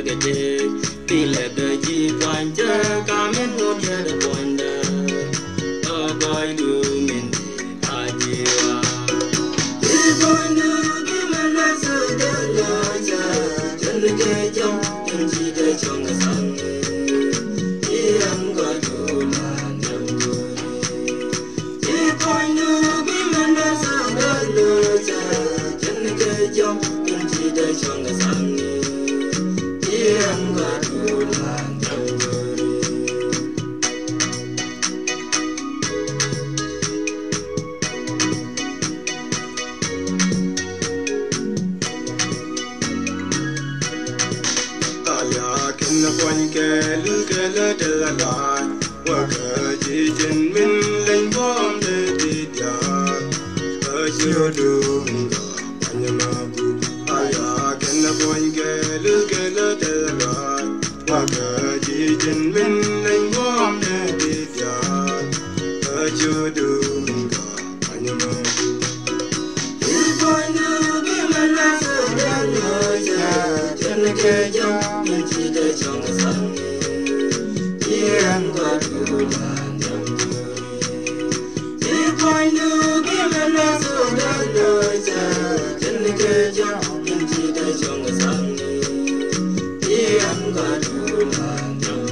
gede tile beji panja kamen ngoja de ponda boy du min ajiwa boy du gimana saudara ja jan ke jam janji de chong sang yang ga du na jam boy du gimana saudara ja jan ke jam janji de chong sang yang ga du na jam quanh kề lư kề lơ de la la qua cờ chỉ trên min lên bom de đi dia ở chiều đường anh mà bu aya ken quanh kề lư kề lơ de la la qua cờ chỉ trên min lên bom de đi dia ở chiều đường anh mà bu quanh lư kề mà la sơ de la ja chân kề giông chỉ để chọn cái sáng yên qua đủ làn dòng chỉ coi như cái men lá sương đã đời cha chân kề giông chỉ để chọn cái sáng yên qua đủ làn dòng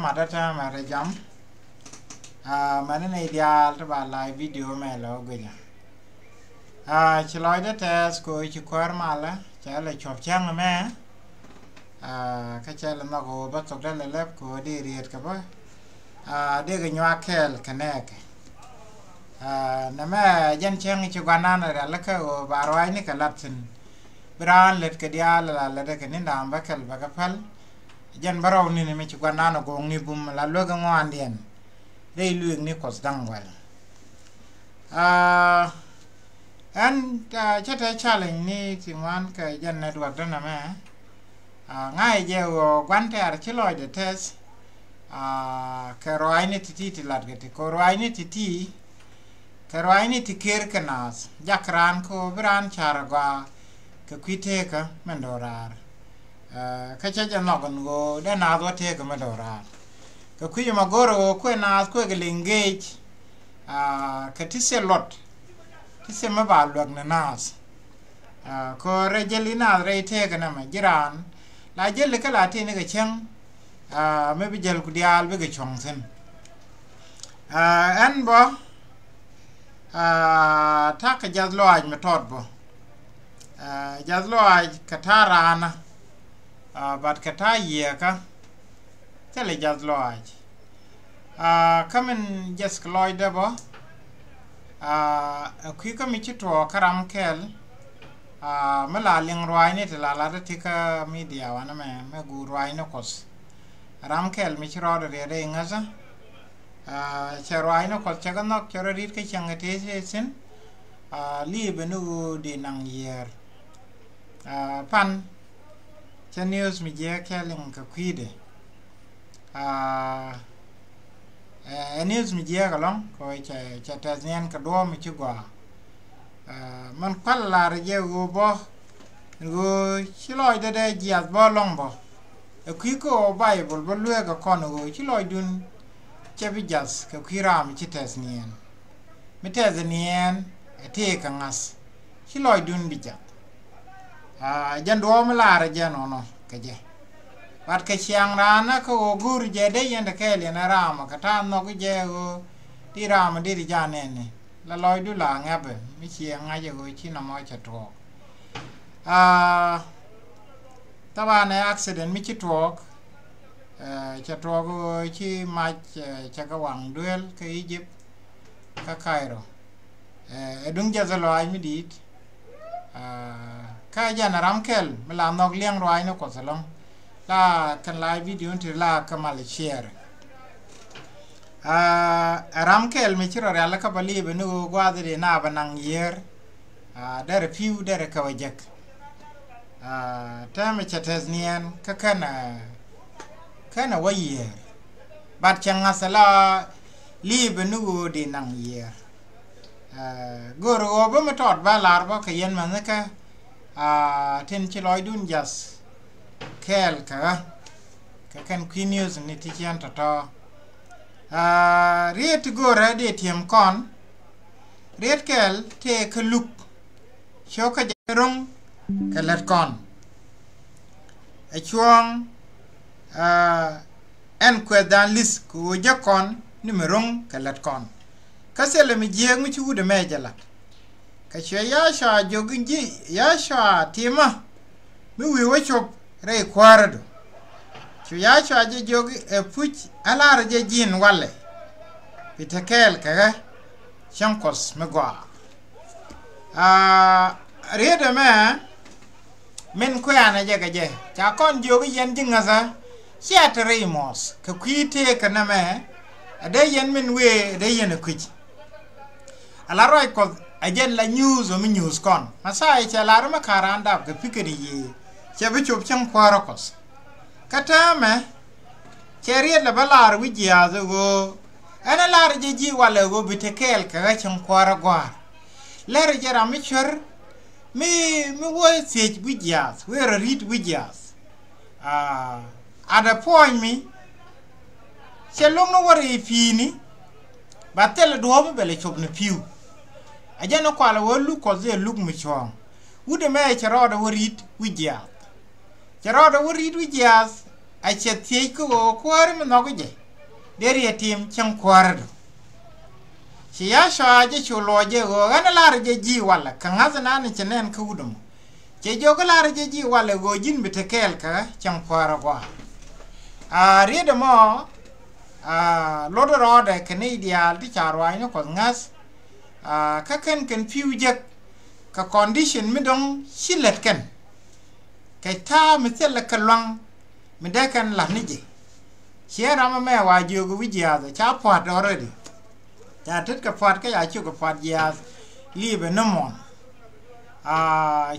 Madata marajam mana ideal to ba live video me lo gunya chloi da test ko chi kwar mala cha le chop chang me ka cha le ma go ba tok da le lep ko di riet ka ba de ga nywa kel kanek na me jan chang chi gwana na la ka o barwai ni ka lapsin bran let ka dia la da ka ni ndam ba kal ba ka pal jan barau ni me chi gwana no go ni bum la lo ga ngwan dien dei lueng ni kos dang wal an chata challenge ni tingwan ka jan network da na me ngai je o gwante ar chiloi de test ka roi ni ti lat ge ko roi ni ti ka roi ni ti ker kanas jakran ko bran charga ka kwite ka mendorar ka cha ja no gan go da na do te ka ma do ra ka ku ma goro ku na ku ga engage ka ti se lot ti se ma ba lo na nas ko re jelina re te ka na ma jiran la jelle ka la te ne ga chen me bi jel ku dial be ga chong sen an bo ta ka jazlo aj me tot bo jazlo aj katarana bat kata ye ka tele jazlo aj kamen jes kloy de bo ku ka mi chito karam kel mala ling rwai ne tela la ti ka media wana me gu rwai no kos ram kel mi chiro de re ngaza cherwai no kos chaga nok chero rit ke changate sen li benu de nang yer pan cha news mi je keling ka kwide news mi je ga long ko cha tasnian ka do mi chugwa man palla re je go bo go chiloi de jiat bo long bo kwi ko bible bo lue ga kon go chiloi dun chebijas ka kwiram chi tasnian mi tasnian te ka ngas chiloi dun bija jando ma lara je no ka je bat ka chiang rana ko gur je de yende kele na rama ka ta no ko je go ti rama di jane ne la loy du la ngabe mi chiang nga je go chi na mo cha to taba ne accident mi chi to cha to go chi ma cha ka wang duel ka Egypt ka Cairo dung ja za loy mi dit ka jana ramkel mala nok liang roi no ko salong la kan live video ti la kamal share ramkel mi chiro ala ka bali be no gwadre na banang yer dare piu dare ka wajek ta me chataznian ka kana wayer bat changa sala li be no de nang yer goro obo me tot ba lar ba ka yen man ka ten chiloi dun jas kel ka kan Queen News ni ti chian to riet go ra de tiem kon riet kel te kluk shoka jerong kelet kon e chuang en kwedan lis ku jakon numerong kelet kon kasele mi jeng mi chu de mejala ka che ya sha joginji ya sha tima mi wi wachop re kwarado che ya sha je jogi e puch alar je jin wale pitakel ka chankos megwa rede me men ko yana je gaje cha kon jogi yen jingaza chatre mos ka kwite kana me ade yen men we ade yen kuch alaroi ko ajen la news o mi news kon masai che la ma karanda ga pikiri yi che bi chup chang kwarokos kata me cheriet la balar wi jiya go ana lar je ji wala go bitekel ka chang kwara gwar ler jera mi chur mi wo sej wi jiya we read wi jiya ada point mi che long no wori fini batel do mo bele chup ne piu ajana kwala wolu ko ze luk mi chong ude me charada worit wijia charada worit wijia a chetie ko kwar mi nogoje deri etim chang kwardo chi ya sha je chuloje go ana lar je ji wala kangaza nani chenen ka udum che jogo lar je ji wala go jin bitekel ka chang kwara kwa riede mo lodo rode Canadian ti charwai no ko ngas ka ken piujek ka condition mi dong shilet ken kay ta mi tel ka long mi de kan la nije chiera ma me wa jogo wijia cha pot already cha tet ka pot ka ya chu ka pot ya libe no mon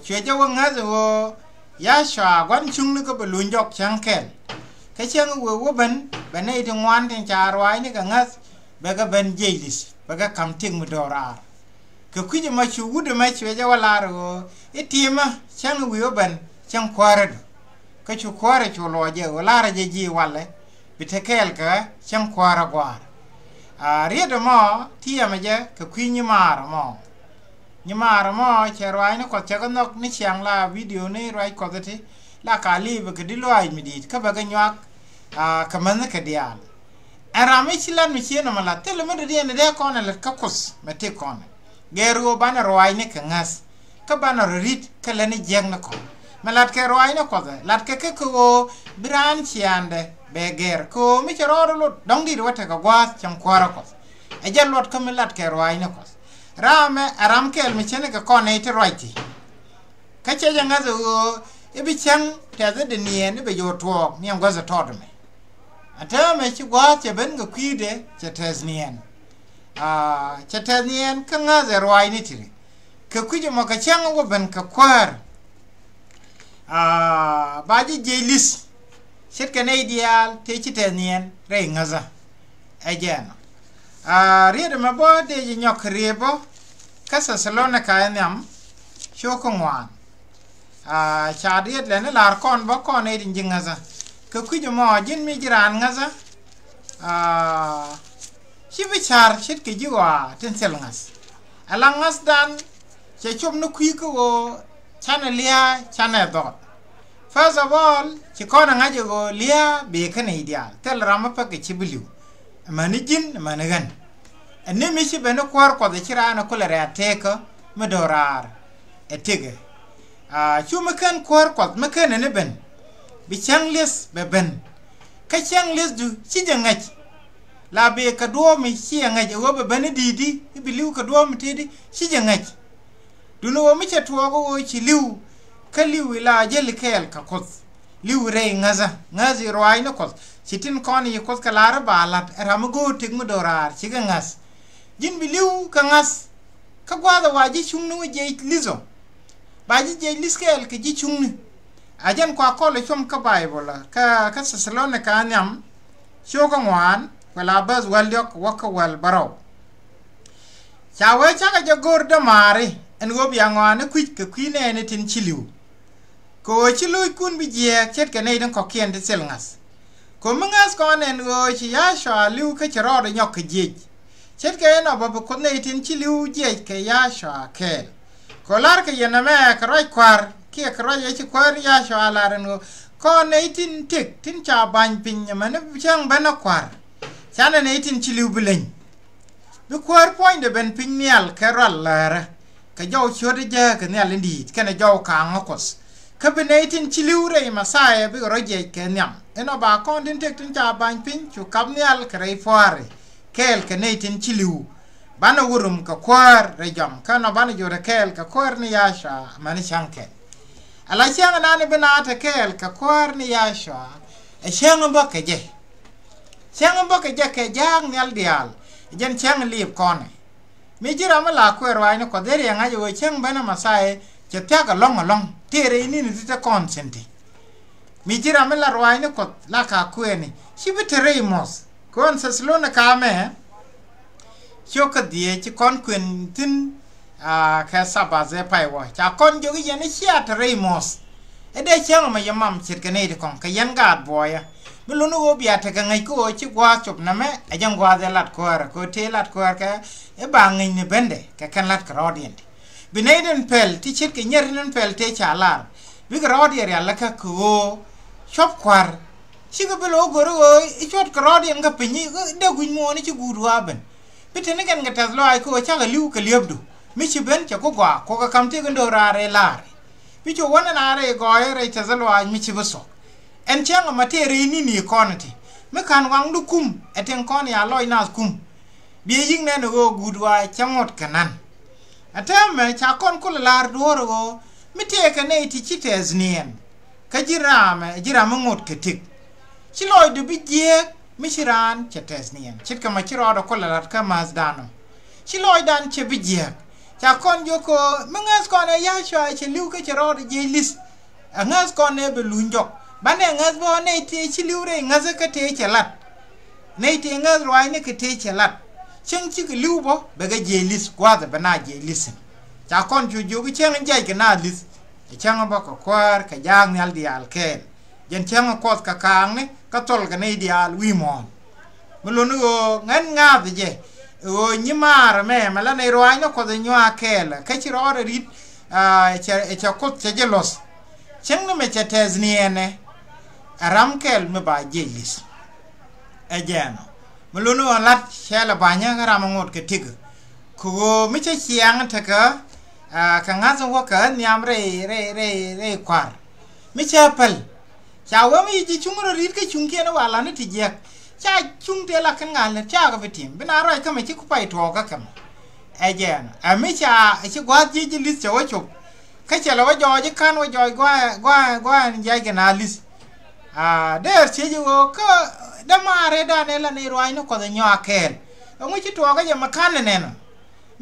che jo ngazo ya sha gwan chung ni ko belun jok chang ken ka chang wo ben benai to ngwan tin charwai ni ka ngas be ka ben jeilis ba ka kam ting mu dora ka kuje ma chu wude ma che ja wala ro etima chang wi ben chang kwarado ka chu kware chu lo je wala ra je ji walle bitekel ka chang kwara gwar rieda mo tia ma je ka kwinyi mar mo nyimar mo cherwai ne ko chaganok ni chiang la video ne rai ko dati la ka li be ke diloi midit ka baga nyak ka man ka dial ara me chilan mi chiena mala tele me de ne de ko na le ka kus me te ko ne geru bana roi ne ka ngas ka bana rit ka le ni jeng na ko malat ke roi ne ko da lat ke ko bran chiande be ger ko mi chero lo dong di wata ka gwa chang kwara ko e jalot ka melat ke roi ne ko rame aram kel mi chene ka kone ite roiti ka che janga zo e bi chang te de nien be yo to mi am gaza to me ata me chi gwa che ben ga kwide che tesnien che tesnien ka nga ze roi ni tiri ka kwije mo ka chang go ben ka kwar ba ji jelis shet ka ne ideal te chi tesnien re ngaza ajena riede ma bo de nyok riebo kasa salona ka nyam shoko ngwan chadiet le ne lar kon bo kon e din jingaza ka kujo mo jin mi jiran ngaza shibi char shit ke jiwa ten sel ngas alangas dan che chom no kui ko chana lia chana dot first of all chi kona ngaje go lia be kan ideal tel rama pa ke chibliu manijin managan enne mi shi beno kwar ko de chira na kula ra teka medorar etige chuma kan kwar ko makan ne ben bi changles be ben ka changles du chi jangaj la be ka do mi chi ngaj wo be ben didi bi liu ka do mi tedi chi jangaj duno mi che to go chi liu ka liu la jel kel ka ko liu re ngazi roi na ko sitin koni ko kala balat ram go tik mu dorar chiga ngas jin biliu ka ngas ka gwada waji chungnu je lizo baji je liskel ke ji chungnu ajan kwa ko le chom ka bible ka sasalone ka nyam shoga ngwan wala baz walyok waka wal baraw chawe chaga je gorda mari en go bi ngwan kwit ke kwine ne tin chiliu ko chilu kun bi je chet ke ne dan ko kien de sel ngas ko mangas ko nen go chi ya sha liu ka chero de nyok je chet ke na ba ko ne tin chi liu je ke ya sha ke ko lar ke yana me ka roi kwar ke ka roi chi kwar ya sha lar no ko ne tin tik tin cha ban pin ya mane chang bana kwar chana ne tin chi liu bilen bi kwar point de ben pin nial ka ral lar ka jaw chode je ka nial ndi ka ne jaw ka ngokos ka be ne tin chi liu re masaye bi roi je ke nyam eno ba kon tin tik tin cha ban pin chu kap nial ka rei foare kel ka neitin chiliu bana wurum ka kwar rejam kana bana jore kel ka kwar ni yasha mani shanke ala changa nani bana ta kel ka kwar ni yasha e changa boke je ke jang nyal dial jen changa lip kone mi jira mala kwar wa ni ko dere nga jo chang bana masae che taga long tere ni ni ta consenti mi jira mala rwa ni ko la ka kweni shibitere mos kon saslona kame choka die chi kon quentin ka sabaze paiwa cha kon jogi yani chiat reimos ede chang ma yamam chit kane de kon ka yan gad boya milunu go biata ka ngai ko chi gwa chop na me ajang gwa de lat ko te lat ko ka e bangi ni bende ka kan lat krodient binaiden pel ti chit ke nyerinen pel te chalar bi krodient ya la ka ko chop kwar chiga belo goro I chot krodi nga pinyi de gumo ni chi gudwa ben bitene gan ngata lo ai ko chaga liu ka liebdu mi chi ben cha ko gwa ko ka kamte gndo rare lare bi cho wana na re go re cha zalo ai mi chi boso en changa materi ni konati me kan wang du kum eten kon ya loy na kum bi ying ne no gudwa changot kanan atame cha kon kula lar duoro go mi te ka ne ti chi teznien ka jirame ngot ketik Chilo du bijie mishiran chetesnien chitka machiro do kolat ka mazdano Chilo dan che bijie cha kon joko mangas kon e yasha che liu ka chiro de jelis angas kon e belunjok bane ngas bo ne te chiliu re ngas ka te chelat ne te ngas roi ne ka te chelat chen chi ka liu bo be ga jelis kwa da bana jelis cha kon ju ju chen jai ka na lis chang ba ko kwar ka jang nyal di alken ยันเชียงกอดกะกางนี่ก็ตลกันในเดียลวีมอนมันลุ้นงั้นงาดิเจนี่มาระแม่มาแล้วในร้อยนกก็จะยัวแค่ละแค่ชิรอร์ริดจะกดจะเจลสเช่นนั้นไม่จะเทสเนียนรำแค่ไม่บาเจลิสเจนมันลุ้นลัดเชลบานยังรำงดกติกคูไม่ใช่เชียงเถอะก็ข้างงานสงฆ์กันยามเร่ควาไม่ใช่เปล่าชาวว่ามีจีชุงเรารีดก็ชุงเขียนว่าลานี่ที่เจียกชาชุงเทลักขันงานเลยชาก็ไปทีมเป็นอะไรก็ไม่ใช่กูไปทอกันเจนไม่ใช่กว่าจีลิสจะว่าจบแค่เฉลว่าจอยจะขันว่าจอยกว่าใหญ่กันนาลิสเดี๋ยวเชื่ออยู่ก็ดมาเรดานเอลในรอยนกก็จะยัวแค่เอาไม่ใช่ทอก็จะมาขันเลยเนี่ย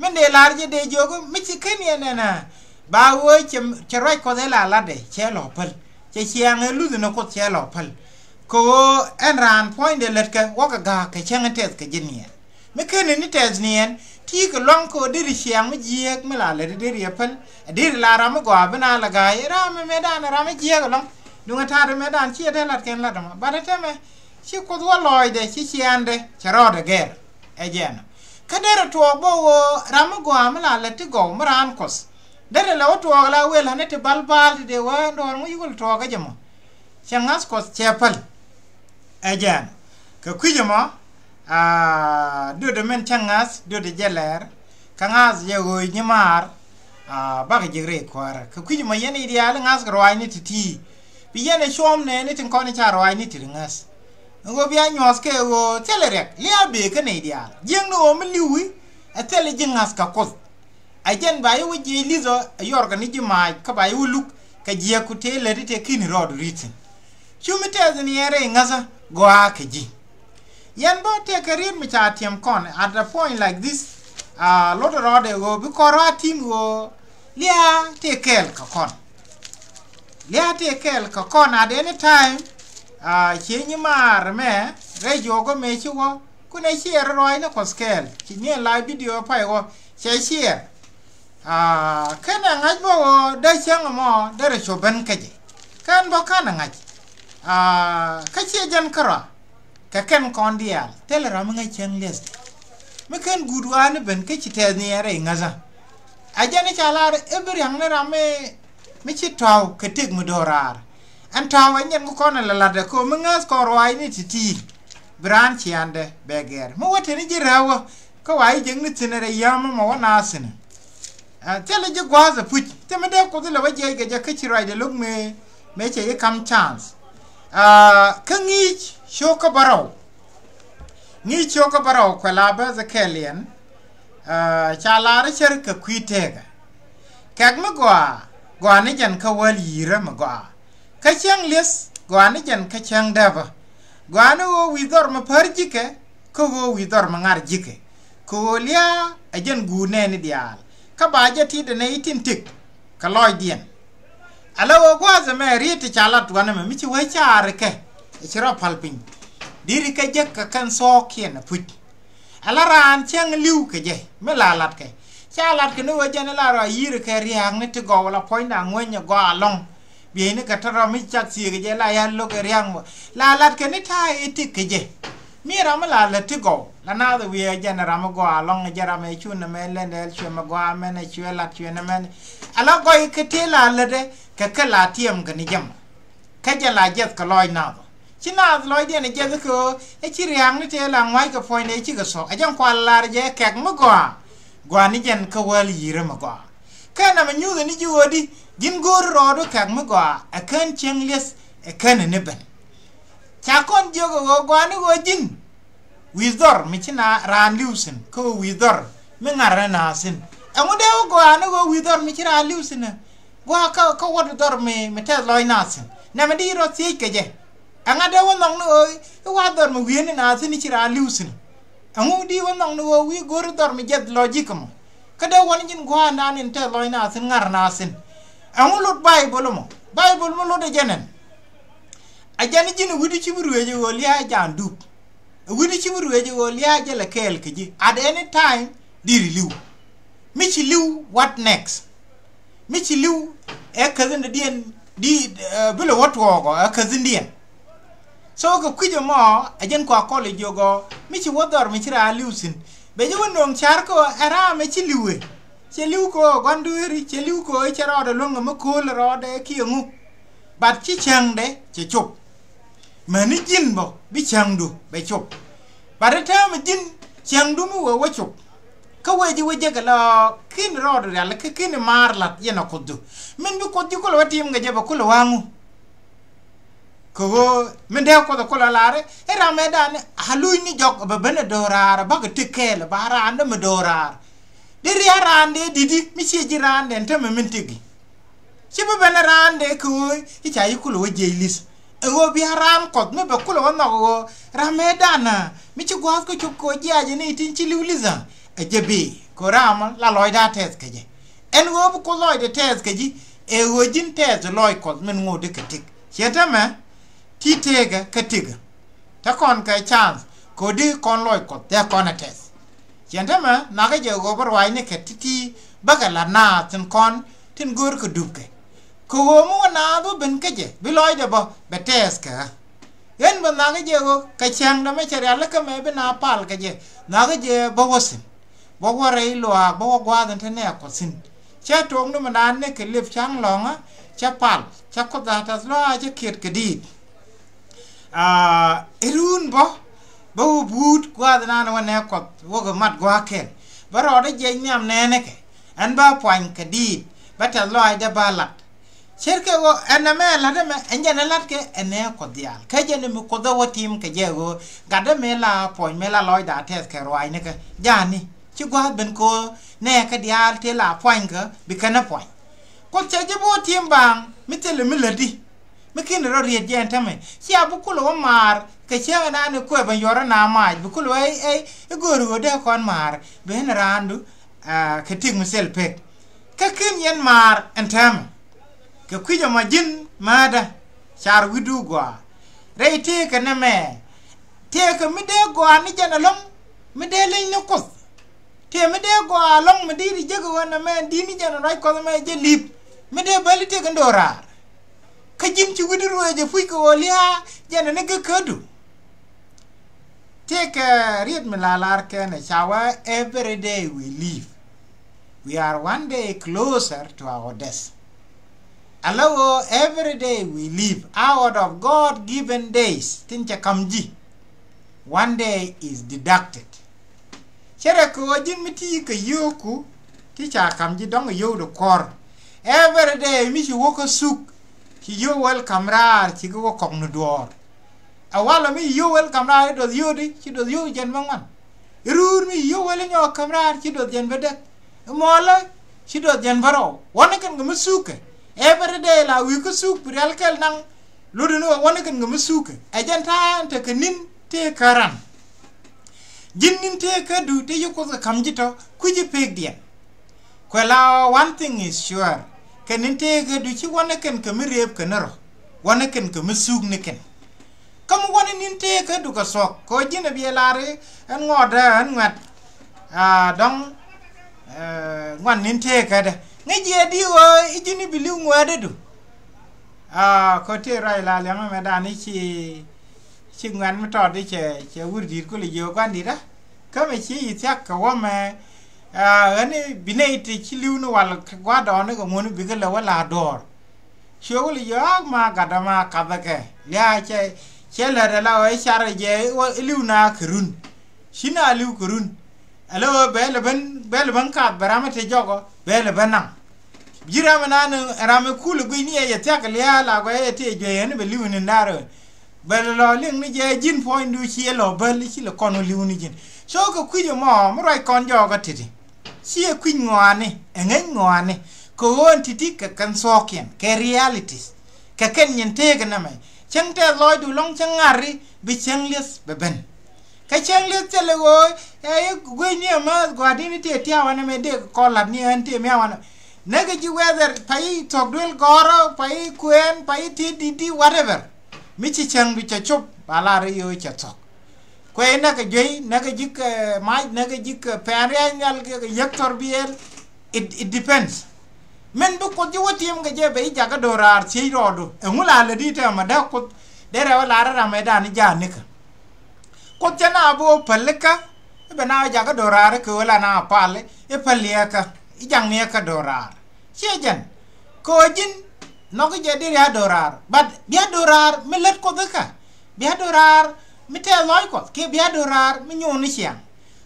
มันเดลาร์จะเดจก็ไม่ใช่แค่นี้เนี่ยบ่าวจะรอยก็จะลาดเดเชลล์พัลจะเชียงเลยรู้สึกนกก็เชลล์พัลก็อันรานพอยเดลล์ก็ว่ากะกะเชียงเทสก็เจเนียไม่เคยนี่เทสเนียที่ก็ลองก็ได้เชียงไม่เจียกไม่ลาเลยได้เรียบพัลได้ลารามกว่าเป็นอะไรกันรามไม่ได้รามไม่เจียกก็ลองดูงานท่าไม่ได้เชี่ยได้ลัดกันลัดมาบ้านเท่าไหร่เชี่ยก็ตัวลอยเดเชี่ยอันเดชะรอดเกอร์เจนคดีเราตัวบ่าวรามกว่าไม่ลาเลยที่ก่อมารานคอสเดี๋ยวเราตัวเราเวลาเนี่ยที่บัลที่เดี๋ยวโดนมันอยู่ตัวก็จะมั้งเชียงอัสคอสเชฟลเจนก็คุยจะมั้งดูเดมันเชียงอัสดูเดเจลเลอร์ข้างอัสจะกูยิ่งมาบ้าก็จะเรียกว่าก็คุยจะมั้งยันอีเดียลงัสก็รอยนี่ที่พี่ยันในช่วงเนี่ยนี่ถึงคนที่ชารอยนี่ถึงงัสก็พี่ยันยอสเกอเทเลเรกเลี้ยเบกันอีเดียยังโน้มลิวเทเลจิงัสก็คอสเจนบายวิจิลิโซยอร์กันนี่จะมาก็บายวิลุกก็เจียกุเทเลที่เทคินรอดริทินชูมิเตอร์นี่เรื่องงัสกัวก็จียันบ่เทคเรียนมิชาทีมคอน at the point like this lot of road go because our team goเลี้ยเทเคลก็คอนเลี้ยเทเคลก็คอน at any timeเชียงมาร์แม่เรย์โยก็ไม่ชัวคุณไอเชียร์ร้อยนะคอสเกลที่เนี่ยไลฟ์วิดีโอไปว่าเชียร์แค่นั้นไงบ่ได้เชียงมาได้เรื่องบันกันจีกันบ่กันนั่งไงแค่เชียร์จันคราแค่แค่คอนเดียลเทเลรามึงไงเชียงเลสไม่แค่กูดูอันเป็นแค่ชิดเทนี่อะไรงั้นซะอาจารย์นี่ชาลาร์เอเบอร์ยังเนี่ยราไม่ชิดเท้าแค่ติกมือดอราร์อันเท้าอันยันกูคนละลาดก็มึงงั้นสกอร์ไว้นี่ที่บรานชีอันเดเบเกอร์เมื่อวันที่นี่จีเราก็ไว้ยังนึกถึงอะไรยามมาว่าน่าสนเจ้าเลยจะกว่าจะพูดแต่ไม่ได้ก็จะเลยว่าเจ๊ก็จะคิดอะไรเดี๋ยวลูกไม่ใช่คำชานส์คืองี้โชคบาร์งี้โชคบาร์คนละแบบจะแค่เลี้ยนชาลาร์เชื่อกับคุยเทกแขกไม่กว่านี่จันเขาว่าลีระไม่กว่าแค่เชียงเลสกว่านี่จันแค่เชียงเดบกว่านี่ว่าวิดอร์มาเพิร์จิกะเขาว่าวิดอร์มางาร์จิกะเขาเลี้ยไอ้จันกูเน่นี่เดียร์ข้าบาจะที่เดนไอทินติกก็ลอยเดียนอะไรวะจะไม่เรียกที่ชาลัดวันนั้นไม่ใช่ไว้ชาร์เกะชิราพัลปิงดีริกะเจ๊กกันซอกเขียนพุทอะไรร้านเชียงลิวกะเจ๊ไม่ลาลัดกะชาลัดกันว่าจะนั่นละรอยยีร์กะเรียงนี่ที่กอลาพอยน์ดังเว้ยเนี่ยกอลงเบียนี่กะทารามิจักซีกะเจ๊ลายันลูกเรียงว่าลาลัดกันนี่ท่าไอติกะเจ๊มีรามาลาลัดที่กอแล้วน่าจะวิ่งเจนรามกอลงเจราไม่ชวนนั่นแม่เล่นเดลชวนมากว่าแม่เนี่ยชวนลัดชวนนั่นแม่อะไรก็อีกทีลาลัดเด้ก็ลาเทียมกันนี่จำแค่จะลาเจ็ดก็ลอยน้ำชิน่าลอยเดียนเจ็ดก็คือไอ้ชิริยังนี่เจหลังไว้กับไฟในชิกสอไอ้จังควาลาเจแขกมากกว่านี่เจนก็วาลีระมากกว่าแค่นั้นมันยูนี่จูดิยินกูรอดูแขกมากกว่าไอ้แค่เชียงเลสไอ้แค่นี่เป็นชาคนเจ้าก็กว่านี่ก็จินวิดอร์ไม่ใช่น่ารานลิวสินก็วิดอร์ไม่งานน่าสินไอ้โมเดลกว่านี่ก็วิดอร์ไม่ใช่รานลิวสินกว่าเขาวัดวิดอร์ไม่ใช่ลอยน่าสินนั่นมันดีรถเสียกันเจ้อันนั้นเดี๋ยววันนั้นนู่นว่าดอร์มันวิ่งน่าสินนี่ใช่รานลิวสินอันนู้นดีวันนั้นนู่นวิ่งกูรู้ดอร์มันเจ็ดลอจิกมั้งก็เดี๋ยววันนี้กว่านั่นนี่ใช่ลอยน่าสินงานน่าสินอันนู้นรถไบเบิลมั้งไบเบิลมันรถเจนันอาจารย์นี่จีนวิธีชิบุรุษจะว่าเลี้ยอาจารย์ดูวิธีชิบุรุษจะว่าเลี้ยจะละเคลกี้ at any time ดีริวไม่ใช่ลิว what next ไม่ใช่ลิวเอ็กซ์กันเดียน di bilo watwo go akazindia so ko kwijo mo ajen kwa kole jogo mi chi wodor mi chira liusin be jo non char ko ara me chi liwe che liu ko gonduri che liu ko e chara do longa ma ko le rode ki ngu bat chi changde che chop mani jin bo bi changdu be chop bare ta mi jin changdu mu wo chop ka weji weje kala kin rode ya le kin marlat yena koddu men bi koddi ko watim nga jeba ko wangu ko men de ko la lare era medan haluy ni jok ba bene dorar ba ga tikele bara ande me dorar de riarande didi mi ci jirande ntame men tigi ci ba bene rande ko ci tay ko waje lis e wo bi haram ko me ba ko wona go ramedana mi ci gwas ko jaaje ni tin ci liwliza e jebi ko ram la loyda tes keje en wo ko loyda tes keji e wo jin tes loy ko men ngode ketik chetama ti tega katiga ta kon ka chance ko di kon loy ko te kon ates chetama na ga je go barwai ne ketiti bagala na tin kon tin gor ko dubke ko wo mo na do ben keje bi loy de bo betes ka en ba na ga je go ka chang da me chere ala ka me be na pal keje na ga je bo wosin bo wore lo bo gwa den tene ko sin che tong no man ne ke lip chang longa cha pal cha ko da ta lo a che kiet kedit irun bo but gwa da na ne ko wo go mat gwa ken baro de je nyam ne ne ke an ba pwan kedit ba ta lo ai da balat cherke wo ename la de me enjane lat ke ene ko dial ka je ne me ko da wotim ke je go ga de me la pon me la loy da tes ke roi ne ke jani ci gwa ben ko ne ka dial te la point ka bi kana point ko che je bo tim bang mi tele mi ladi mi kin ro rie je ntame ci abu ko lo mar ke che na ne ko ban yora na ma bu ko lo e goru de kon mar ben randu ke ting mi sel pe ka kin yen mar ntame ke kwijo ma jin mada char widu gwa reite ka ne me te ka mi de gwa ni jana lom mi de leñ ne ko te me de go along me di jego wana me di ni jana rai ko me je lip me de bali te gandora ka jin ci wuduru je fuy ko lia jana ne ga kadu take read me la lar ken shawa every day we live we are one day closer to our death allow every day we live out of God given days tincha kamji one day is deducted chere ko jin miti ka yoku ti cha kamji dong yo do kor every day mi chi woko suk ki yo wel kamra chi go kong no dor awala mi yo wel kamra do yo di chi do yo jen mangan rur mi yo wel nyo kamra chi do jen bedek mola chi do jen baro wona kan ngam suke every day la wi ko suk real kel nang ludu no wona kan ngam suke ajanta te kanin te karan jinnin te ka du te yoko ka kamjito kuji pek dia kwela one thing is sure kanin te ka du chi wona ken ka mirep ka naro wona ken ka misug ne ken kam wona nin te ka du ka sok ko jina bi lare an ngoda an ngat dong ngwan nin te ka da ngeje di wo ijini biliu ngwade du ko te rai la le ma da ni chi ngwan ma to de che wurdi ko le yo kan di da ka me chi ityak ka wa me ani binaiti chi liu no wal gwa do ne ko mon bi ga la wala dor cho le yo ma ga da ma ka ba ke ya che la da la wa char je liu na kurun shina liu kurun alo bele ban ka barama te jogo bele banang jira manana rame kulu gini ya tak le la ga te je ne be liu ni ndaro bel lo ling ni je jin point du chi lo bel chi lo kono liu ni jin so ko kwijo mo rai kon jo ga titi chi e kwin ngwane engen ngwane ko won titi ka kan sokien ke realities ka ken yin te ga na mai chang te lo du long chang ngari bi chang les be ben ka chang les te le go e go ni ma go di ni te tia wana me de ko la ni an te me wana naga ji weather pai tok dul goro pai kuen pai ti di whatever michi chang bi cha chop bala re yo cha tok ko ena ka jey naga jik mai naga jik pare nyal ke yaktor biel it depends men bu ko jiwo tim ga je be jaga dorar ci rodo e ngula le di te ma da ko dere wala ra me da ni jani ka ko jana bo palka be na jaga dorar ko wala na pale e paliaka i jang ne ka dorar chejen ko jin no ko je dire dorar bad dia dorar me let ko ka dia dorar mi te loy ko ke dia dorar mi nyoni chiang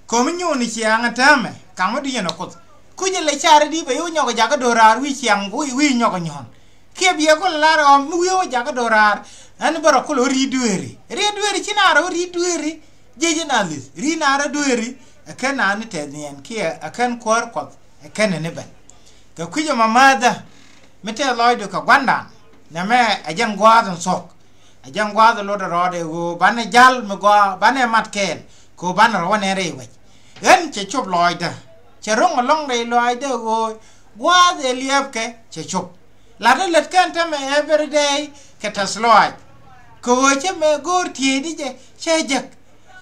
ko mi nyoni chiang atame kamo di no ko kuje le chare di be yo nyoga jaga dorar wi chiang wi nyoga nyon ke bia ko la ro mu yo jaga dorar an baro ko ri dueri chinaro ri dueri jeje na lis ri nara dueri akan an te nien ke akan kor ko akan ne ben ka kuje mamada mete loydo ka gwanda na me ajan gwadon sok ajan gwado lo do rode go bane jal me go bane matkel ko ban ro ne re we en che chop loyda che rong long re loyda go gwade liepke che chop la de let kan ta me every day ke tasloy ko che me gor tie di je che jak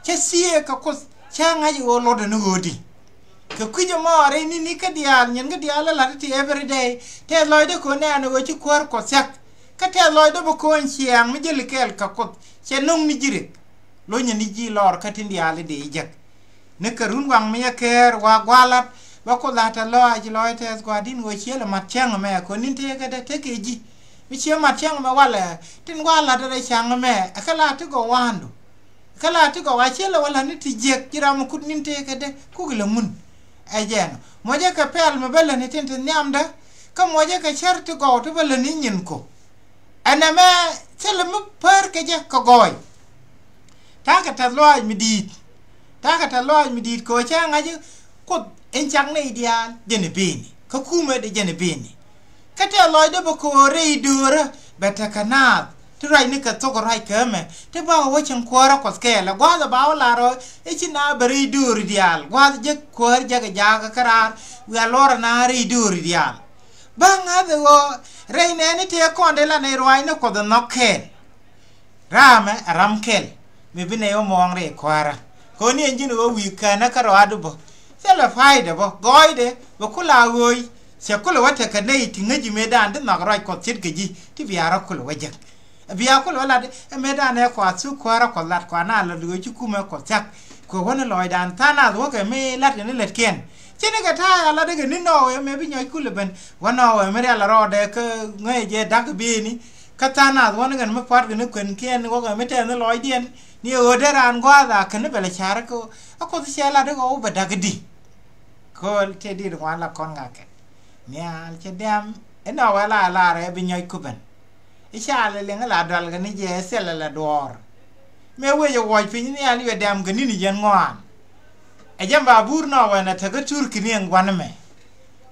che sie ka ko cha ngaji go lo de no godi ke kujo mo re ni ka dial nyen ga dial la ti every day te loyda ko ne an go chi kwar ko sak ka te loyda bo ko chiang mi jeli kel ka ko che nong ni jire lo nyen ni ji lor ka tin dial de jak ne karun wang me ker wa gwalat ba ko la ta lo ji lo te gwa din go chiela mat chang me ko nin te ka de te ke ji mi che mat chang me wala tin wala de chang me akala ti go wandu kala ti go wa chiela wala ni ti jek jira mo kut nin te ka de ku gele mun ajen moje ka pel me bele ni tin nyamda ka moje ka cherti go to bele ni nyin ko aname chele mu per ke je ko goy ta ka ta lo mi dit ko cha ngaji ko en chang ne ideal jene bini ka kuma de jene bini ka te lo de ko re dura beta kana to rai ni ka to ko rai ka me te ba wo chen kwara ko skela gwa da ba la ro e chi na bari dur dial gwa je ko je ga karar wi alora na re dur dial ba nga de wo re ne ni te ko de la ne roi ne ko da nokken rame ramkel me bine yo mong re kwara ko ni enjin wo wi kana ka ro adu bo sela faide bo goide bo kula woi se kula wata ka nei tingaji medan de na ro ko chit geji ti biara kula wajak biya kula wala de medan e ko asu kwara ko lat ko na la lu ji kuma ko chak ko wona loy dan tana wo ke me lat ni let ken chene ga ta ala de ni no e me bi nyoy kula ben wona o me ala ro de ka ngai je dak bi ni ka tana wona gan me par ni ken ken wo ga me te no loy dien ni o de ran gwa da ken bele chara ko ako se ala de go ba dagdi ko te di wala kon nga ke nyal che dem ena wala la re bi nyoy kuben isha le ngala dal ga ni je sel la dor me we yo wo pin ni ali we dem ga ni ni yen ngwan e jamba bur no wa na ta ga turki ni ngwan me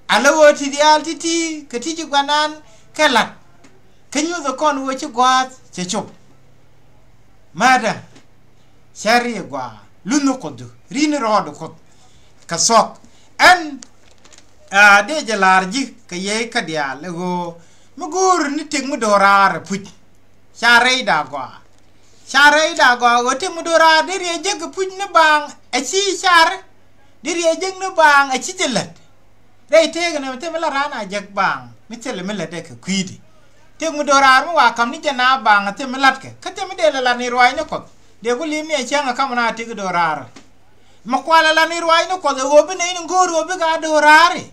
ala wo ti di alti ti ke ti gwanan kala kenyu the kon wo chi gwa che chop mada shari gwa lunu kodu rin rodo ko kasok an de jalarji ka ye ka dia lego mugur ni ting mudorar puj share da gwa te mudora de re jeg puj ne bang a chi shar de re jeg ne bang a chi jelat re te ga ne te mala rana jeg bang mi tele mala de ka kwidi te mudorar mu wa kam ni jana bang te malat ka te me de la ni roi ne ko de ko lim ne changa kam na te dorar makwala la ni roi ne ko de go bi ne ngoro bi ga dorare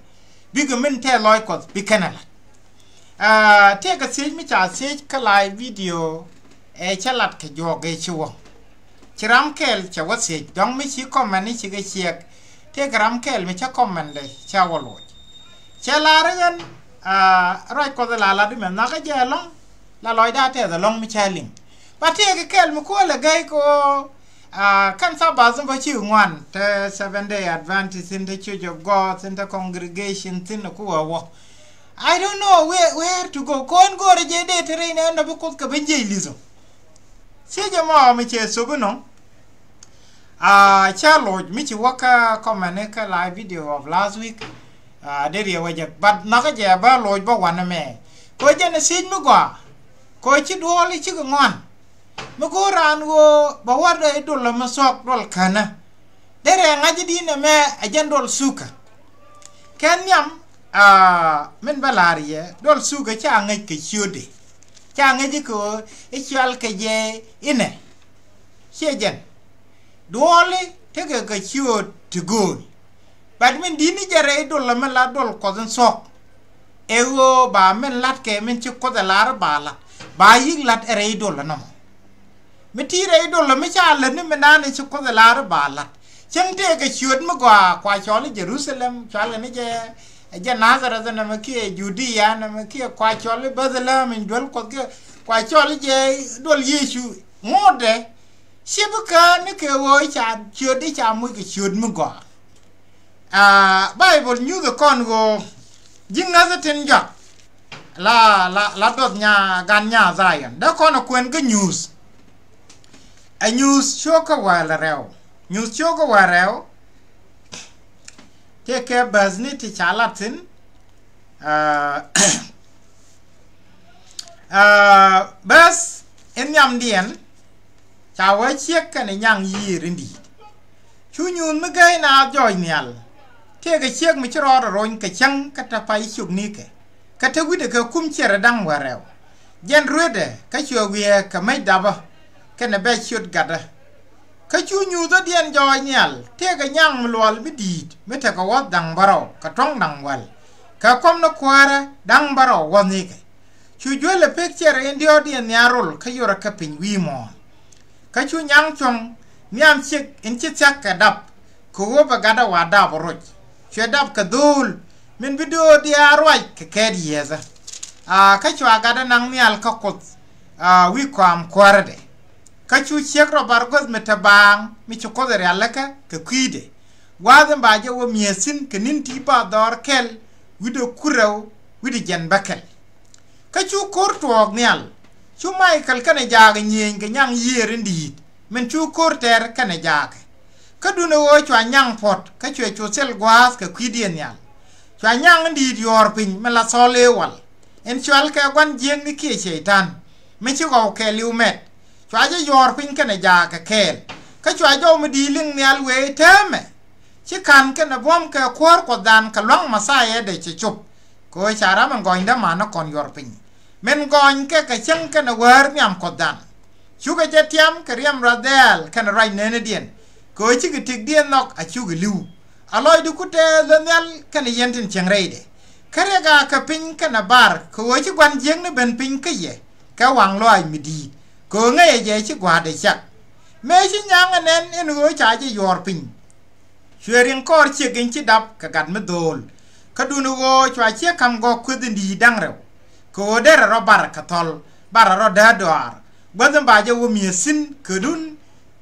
biga min te loy ko bi kanala te ga sej mi cha sej ka live video e chalat ke joge chiwo chiram kel cha wase dong mi chi comment ni chi ga chiek te gram kel mi cha comment de cha wolo cha la ren roi ko la la di men na ga jelong la loy da te da long mi cha ling ba te ga kel mi ko la gai ko kan sa bazum ba chi ngwan te 7 day adventist in the church of god in the congregation tin ko wo I don't know where to go kon go re je de tere ne na bu ko ka benje lizo se jama mi che so buno chalo mi chi waka comment ka live video of last week de re waje but na ga je ba lo ba wan me ko je ne sin mi gwa ko chi do li chi ngwan mi go ran wo ba warda idol la masok dol kana dere ngaji di ne me ajandol suka ken yam men balaria dol suga cha ngai ke chude cha ngai ko e chal ke je ine chejen dole tege ke chud to go bad men dini jare dol la men la dol ko den sok ego ba men lat ke men ci ko da lar bala ba yig lat ere dol la nam me tire dol la me cha le ni men na ci ko da lar bala chen te ke chud mo kwa chole Jerusalem chale ni je Nazareth na me ke Judea na me ke kwa chole Bethlehem in dol ko ke kwa chole je dol Yesu ngode sibuka ni ke wo cha chud cha mu ke chud mo Bible new the Congo jinga za tenja la dot nya ganya zayan da kono kwen ga news a news shoka wala rew news shoka wareo te ke bazni ti chalatin bas en yam dien chawa chek kan nyang yirindi chunyun mgai na joy nyal te ga chek mi chro roin ka chang kata pai chuk ni ke kata wide ka kum chere dang wareo jen ruede ka chwe wie ka mai daba kana be chut gada ka chu nyu da dien joy nyal te ga nyang mlwal mi dit meta ka wad dang baro ka tong dang wal ka kom no kwara dang baro woni ke chu jole picture indio dien nyarul ka yora ka pin wi mo ka chu nyang chong nyam chik in chak ka dap ko wo ba gada wa da boroj chedap ka dul min video dia roi ke kedi yeza ka chwa gada nang mial ka kot wi kwam kwarde ka chu chek ro bargos metabang mi chu ko der alaka ka kwide waden ba je wo miesin ke ninti ba dor kel wido kurew wido jen bakel ka chu korto mial chu mai kal kana jaga nyen ke nyang yere ndi men chu korter kana jaga kaduna wo chwa nyang pot ka chwe chu sel gwas ka kwidien yal chwa nyang ndi yor pin mala sole wal en chwal ka gwan jeng ni ke sheitan me chu go ke liumet chwa je yor pin kana ja ka kel ka chwa jo mi di ling nyal we teme chi kan kana bom ka kwor ko dan ka long masaye de chi chup ko chara man goinda mana kon yor pin men goin ke ka chang kana war nyam ko dan chu ga je tiam ka riam radel kana rai nene dien ko chi ga tik dien nok a chu ga liu aloy du kute lenel kana yentin chengreide kare ga ka pin kana bar ko chi gwan jeng ne ben pin ka ye ka wang loy mi di ko ngai je chi gwa de chak me chi nyang anen en go cha ji yor pin chwerin kor chi gin chi dap ka gad me dol ka dunu go chwa chi kam go kudin di dang rew ko der ro bar ka tol bar ro da doar gwan ba je wo mi sin kedun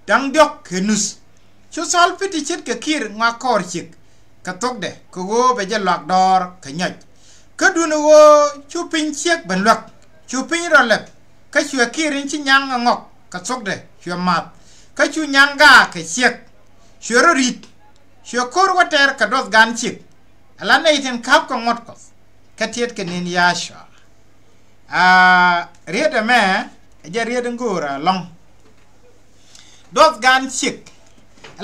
dang dok kenus chu sol piti chit ka kir nga kor chik ka tok de ko go be je lak dor ka nyaj ka dunu go chu pin chek ben lak chu pin ro lep ka chwe kirin chi nyang ngok ka tok de chwe mat ka chu nyang ga ka chek chwe ro rit chwe kor water ka dos gan chik ala nei ten kap ko ngot ko ka tiet ke nin yasha riede me je riede ngora long dos gan chik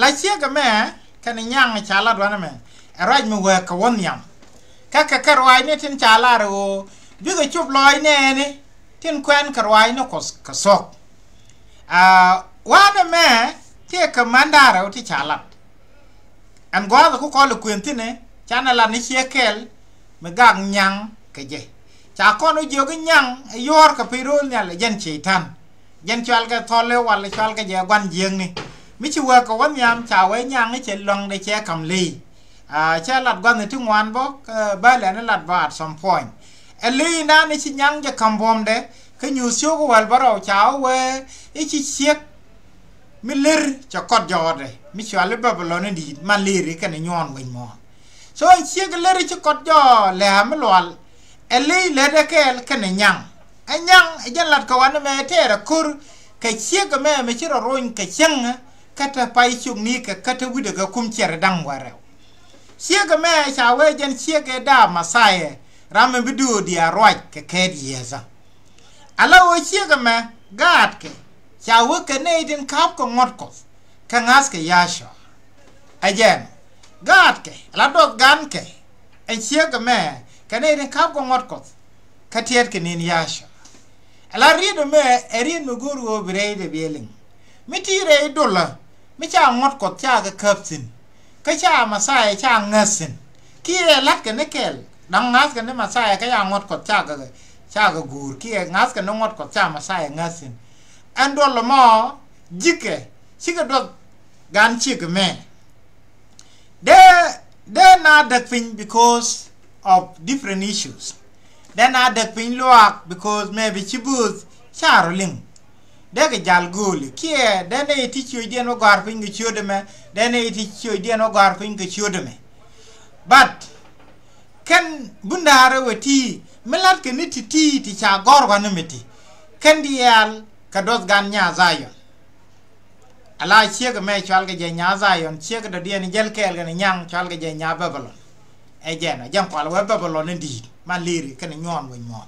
la chega me kan nyang chala dwana me raj me we ka won yam ka karwai ne tin chala ro biga chup loy ne ni tin kwen karwai no kos ka sok wana me te ka mandara ti chala an gwa ko ko le kwenti ne chana la ni chekel me gag nyang ke je cha ko no jogi nyang yor ka pirul nyal jen chitan jen chal ga thole wal chal ga je gwan jeng ni mi chi wa ko wan yam cha we nyang che long de che kam li cha lat gwan ni ngwan bo ba le na lat ba at some point e li na ni chi nyang je kam bom de ke nyu syo ko wal baro cha we e chi chek mi ler cha kot jode mi chwa le babylon di ma leri kan nyon wen mo so chek ler chi kot jo le am lol e li le de kel kan nyang e jen lat ko wan me tere kur ke chek me chi ro roin ke chang kata pai chuk ni ka kata wude ka kum chere dang warau siega me cha we jen siega da masaye ram bidu dia roi ke kedi yeza ala o siega me gat ke cha we ke ne din kap ko ngot ko ka ngas ke yasha ajen gat ke la dot gan ke e siega me kane den kap ko ngot ko katiet kenin yasha ala rido me erin me guru breide bieling mitire dolla mi cha ngot ko cha ga kapsin ka cha masai cha ngasin ki lat ke ne kel dang ngas ke ne masai ka ya ngot ko cha ga gur ki ngas ke no ngot ko cha masai ngasin an dolla mo jike siga do gan chike me they not the thing because of different issues. They not the thing loak because maybe chibuz charoling. They get jal guli. Kia then they teach you again no garping the children. Then they teach you again no garping the children. But can bundare with tea melat can it tea teach a gorganimity. Can the al kados ganya Zion. Ala chiega me chalga je nya Zion chiega do dien jel kel gan nyang chalga je nya Babylon e jena jam kwal we Babylon ndi man liri kan nyon we nyon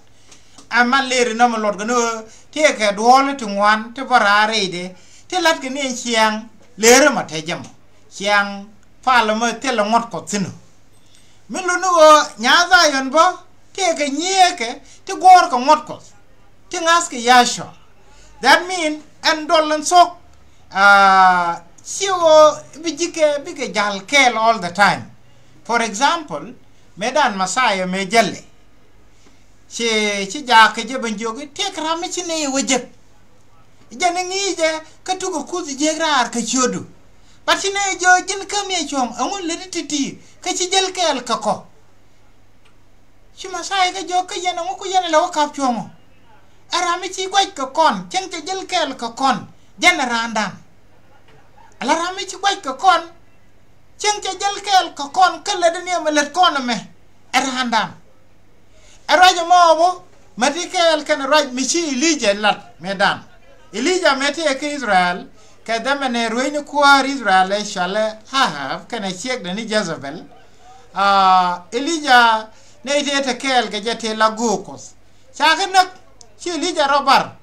a man liri no lord gano te ke dole to ngwan te barare de te lat ke ne chiang lere ma te jam chiang palo mo te lo ngot ko sinu min lo no nya Zion bo te ke nyeke te gor ko ngot ko te ngas ke yasho that mean and dolan sok siwo bige jal kel all the time. For example, medan masaya me jalle ci jaake je banjogi tek rame ci ne wajep jane ngi je ka tugo kuzi je rar ka chodu patine jo jin kam ye chom amul le titi ka ci jel kel ka ko ci masaya ga jo ka yana ko yana law ka chomo arame ci gwaj ka kon ceng ci jel kel ka kon jana randan ala rami ci gwaj ka kon ceng ca jel kel ka kon kala de ne melet kon me erhandam erajo mobo mati kel kan raj mi ci Elijah lat medan Elijah mete ke Israel ka damane roine kuar Israel e shale ha kana ciek de ni Jezebel Elijah ne ite kel ga jete la gokos ca nak ci Elijah robar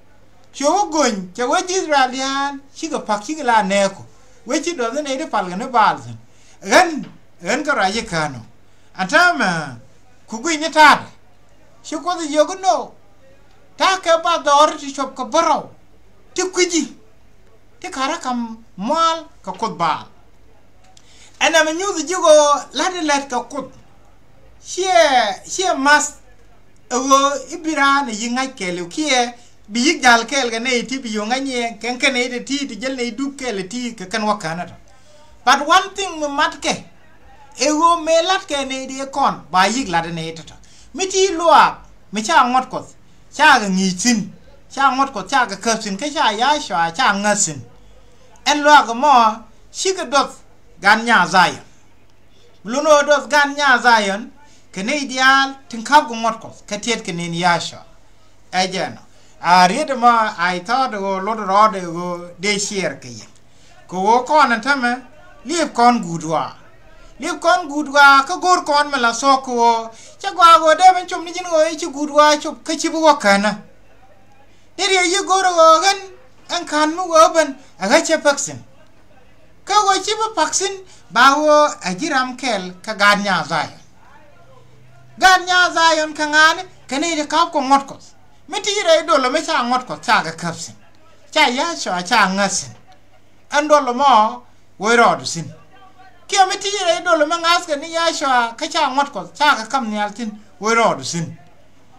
ci wogon ca waji Israel yan ci ga pak ci la neko wechi do ne de palgane balzen ren ka raje kano antama kugui ne tar shi ko de yogo no ta ka ba dor ti chop ka baro ti kuji ti kara kam mal ka kod ba ana me nyu de jogo lat ka kod she mas ewo ibira ne yinga kele kie bi yik jal kel ga ne ti bi yo nganye ken ken ne ti jel ne du kel ti ka kan wakana but one thing me matke ego me lat ke ne de kon ba yik la de ne tata mi ti loa mi cha ngot ko cha ga ngi tin cha ngot ko cha ga kapsin ka cha ya sha cha ngasin en loa ga mo shi ga dot gan nya Zion luno dot gan nya Zion ke ne ideal tin ka go ngot ko ka tiet ke ne ya sha ajana Riedema I thought go lot rod go de share ke ko kon antame liep kon gudwa ka gor kon mala soko cha gwa go de ben chum ni jin go chi gudwa chup ka chi bu kana dere ye gor go gan an kan mu go ben aga che paksin ka go chi bu paksin ba wo ajiram kel ka ganya Zion ka ngane kane de ka ko ngot ko mitire do lo me cha ngot ko cha ga kapsin cha ya cha ngasin andolo mo we rod sin ki mitire do lo me ngas ga ni ya ka cha ngot ko cha ga kam ni altin we rod sin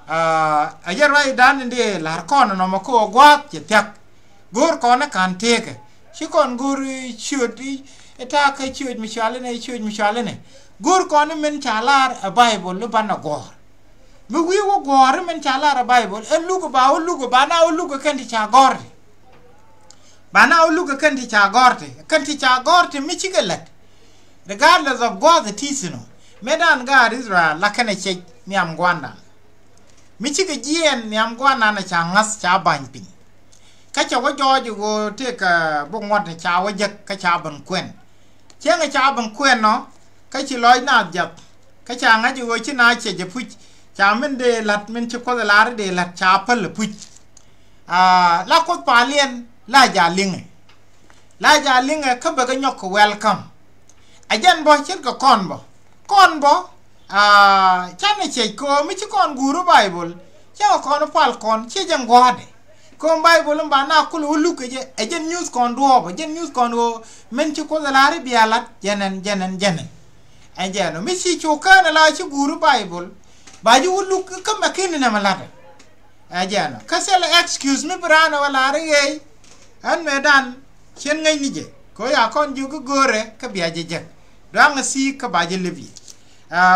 ayer rai dan de lar kon no mo ko gwa che tak gor ko na kan teke shi kon gur chudi eta ka chud mi chale ne gor ko ne men chalar a bible lo bana gor mi wi wo gor men chalar bible en lugo ba na lugo kan ti cha gorte bana lugo kan ti cha gorte mi chigelet regardless of God the tisino medan God Israel la kana che mi am gwanda mi chige jien mi am gwana na cha ngas cha banpin ka cha wo joju go te ka bo ngot cha wo jek ka cha ban kwen chenga cha ban kwen no ka chi loy na jap ka cha nga ju go chi na che je puch cha men de lat men che ko la de lat cha pal puch la ko palien la ja linge ka ba ga nyok welcome ajan bo chen ko kon bo chane che ko mi chi kon guru bible cha kon pal kon che jang gwade kon bible mba na kul ulu ke je ejen news kon do ba jen news kon go men chi ko la re bialat jenen ajeno mi chi choka na la chi guru bible ba ju ulu ka makin na malata ajeno kasela excuse me brana wala re ye an medan chen ngai ni je ko ya kon ju go gore ka biya je je dang si ka ba je lebi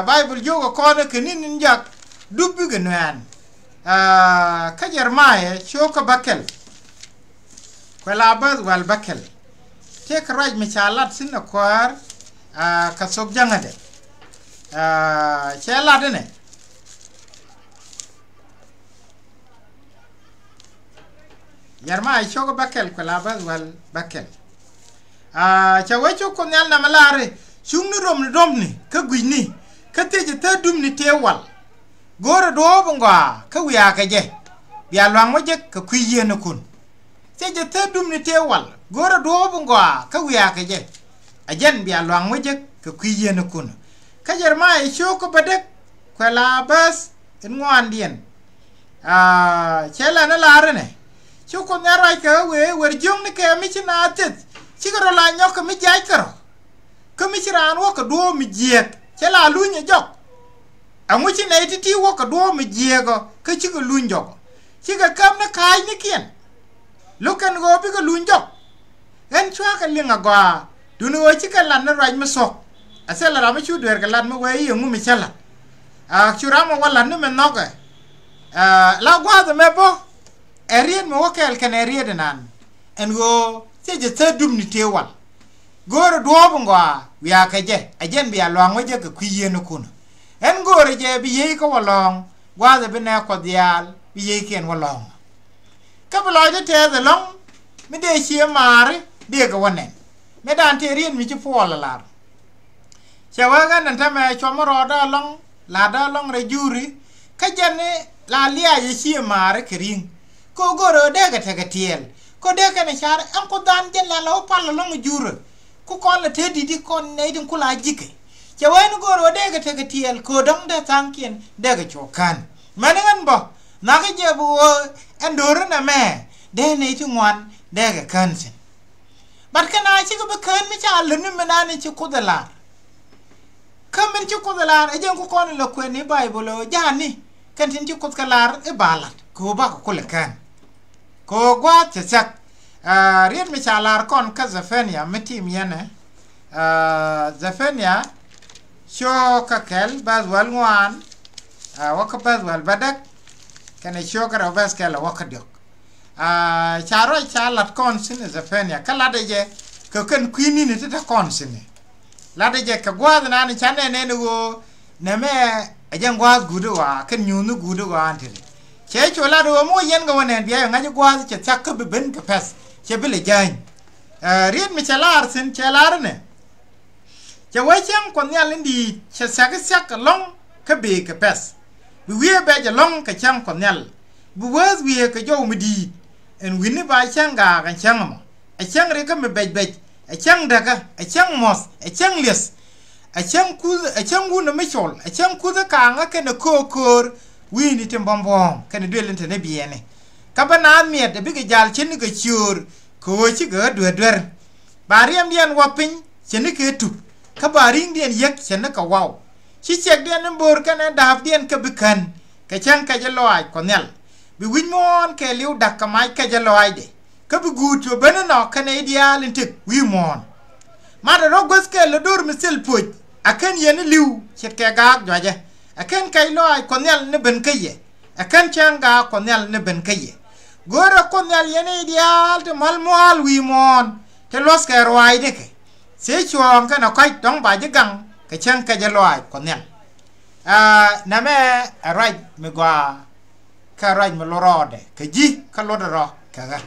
bible jo ko kon ke nin jak dubbi ge nan ka Jeremiah shoka bakel ko la baz wal bakel te kraj mi chalat sinna kwar ka sok jangade chalat ne Jeremiah shoka bakel ko la baz wal bakel chawacho ko nyal na malare shungni romni ka gwini ka teje ta dumni te wal gora do bongwa ka wiya ka je biya lwang waje ka kuyiye na kun teje ta dumni te wal gora do bongwa ka wiya ka je ajen biya lwang waje ka kuyiye na kun ka Jeremiah shoko badek ko la bas en ngwandien chela na lare ne shoko nyara ka we wer jong ne ka mi china tet chigaro la nyoka mi jay karo ka mi chiran wo ka do mi jiek chela lunya jok amuchi na ititi wo ka do mi jiego ka chiga lunjo chiga kam na kai ni kien lukan go bi ka lunjo en chwa ka linga gwa dunu wo chika lan na raj masok asela ra ma chu der ka lan ma we yungu mi chala chura ma wala ni me noga la gwa de mebo erien mo wokel kan erien nan en go teje tadum ni tewal goro do bongwa wiya ka je ajen biya lwang waje ka kuyiye no kuno en gore je bi yi ko walong gwaze bine ko dial bi yi ken walong ka blo je te de long mi de chi mari de ga wonen me dan te rien mi ci fola la chawa ga nan ta me chomoro da long la da long re juri ka jene la liya ye chi mari kring ko goro de ga te ga tiel ko de ka ne char am ko dan je la lo pal long juru ku kon la te di kon ne din kula jike chawen goro de ga te tiel ko dong de tankien de ga chokan manan bo na ga je bu endoro na me de ne ti ngwan de ga kansen bat kana chi ko be kan mi cha lu ni manani chi ko dala kamen chi ko dala e jen ko kon la ko ni bible jani kan tin chi ko kalar e balat ko ba ko le kan ko gwa te sak rien mi cha lar kon ka Zefania metim yene Zefania shoka kel bazwal ngwan waka bazwal badak kana shoka ra baskel waka diok charo chalat kon sin Zefania kala de je ko ken kwini ni ta kon sin la de je ka gwad na ni chane ne go ne me ajan gwad gudu wa ken nyunu gudu wa anti che chola do mo yen ga wonen biya ngaji gwad che chakka be ben ka pes che bile jan rien mi chalar sin chalar ne che wachang kon yalindi che sak long ka be ka pes bi we be je long ka chang kon yal bu was we ka jow mi di en winni ba changa kan chang mo a chang re ka me be a chang daga a chang mos a chang les a chang ku a chang gu na me chol a chang ku da ka nga ke na kokor wi ni tim bombom ka ne dwelen te ne biene ka bana miet de bi ga jal chen ga chur ko chi ga dwer bariam dian wapin chen ke tu ka baring dien yek chen ka wow chi chek dien mbor ka ne daf dien ka bikan ka chang ka je loy konel bi win mon ke liu dak ka mai ka je loy de ka bi gutu bana no ka ne ideal intik wi mon ma da rogos ke le dur misil puj akan yen liu chet ke ga joje akan kai loy konel ne ben kaye akan chang ga konel ne ben kaye gora konel yen ideal te mal mal wi mon te los ke roi de ke se chuang ka na kai tong ba je gang ka chang ka je loy konel na me right me gwa ka right me lorode ka ji ka lodoro ka ga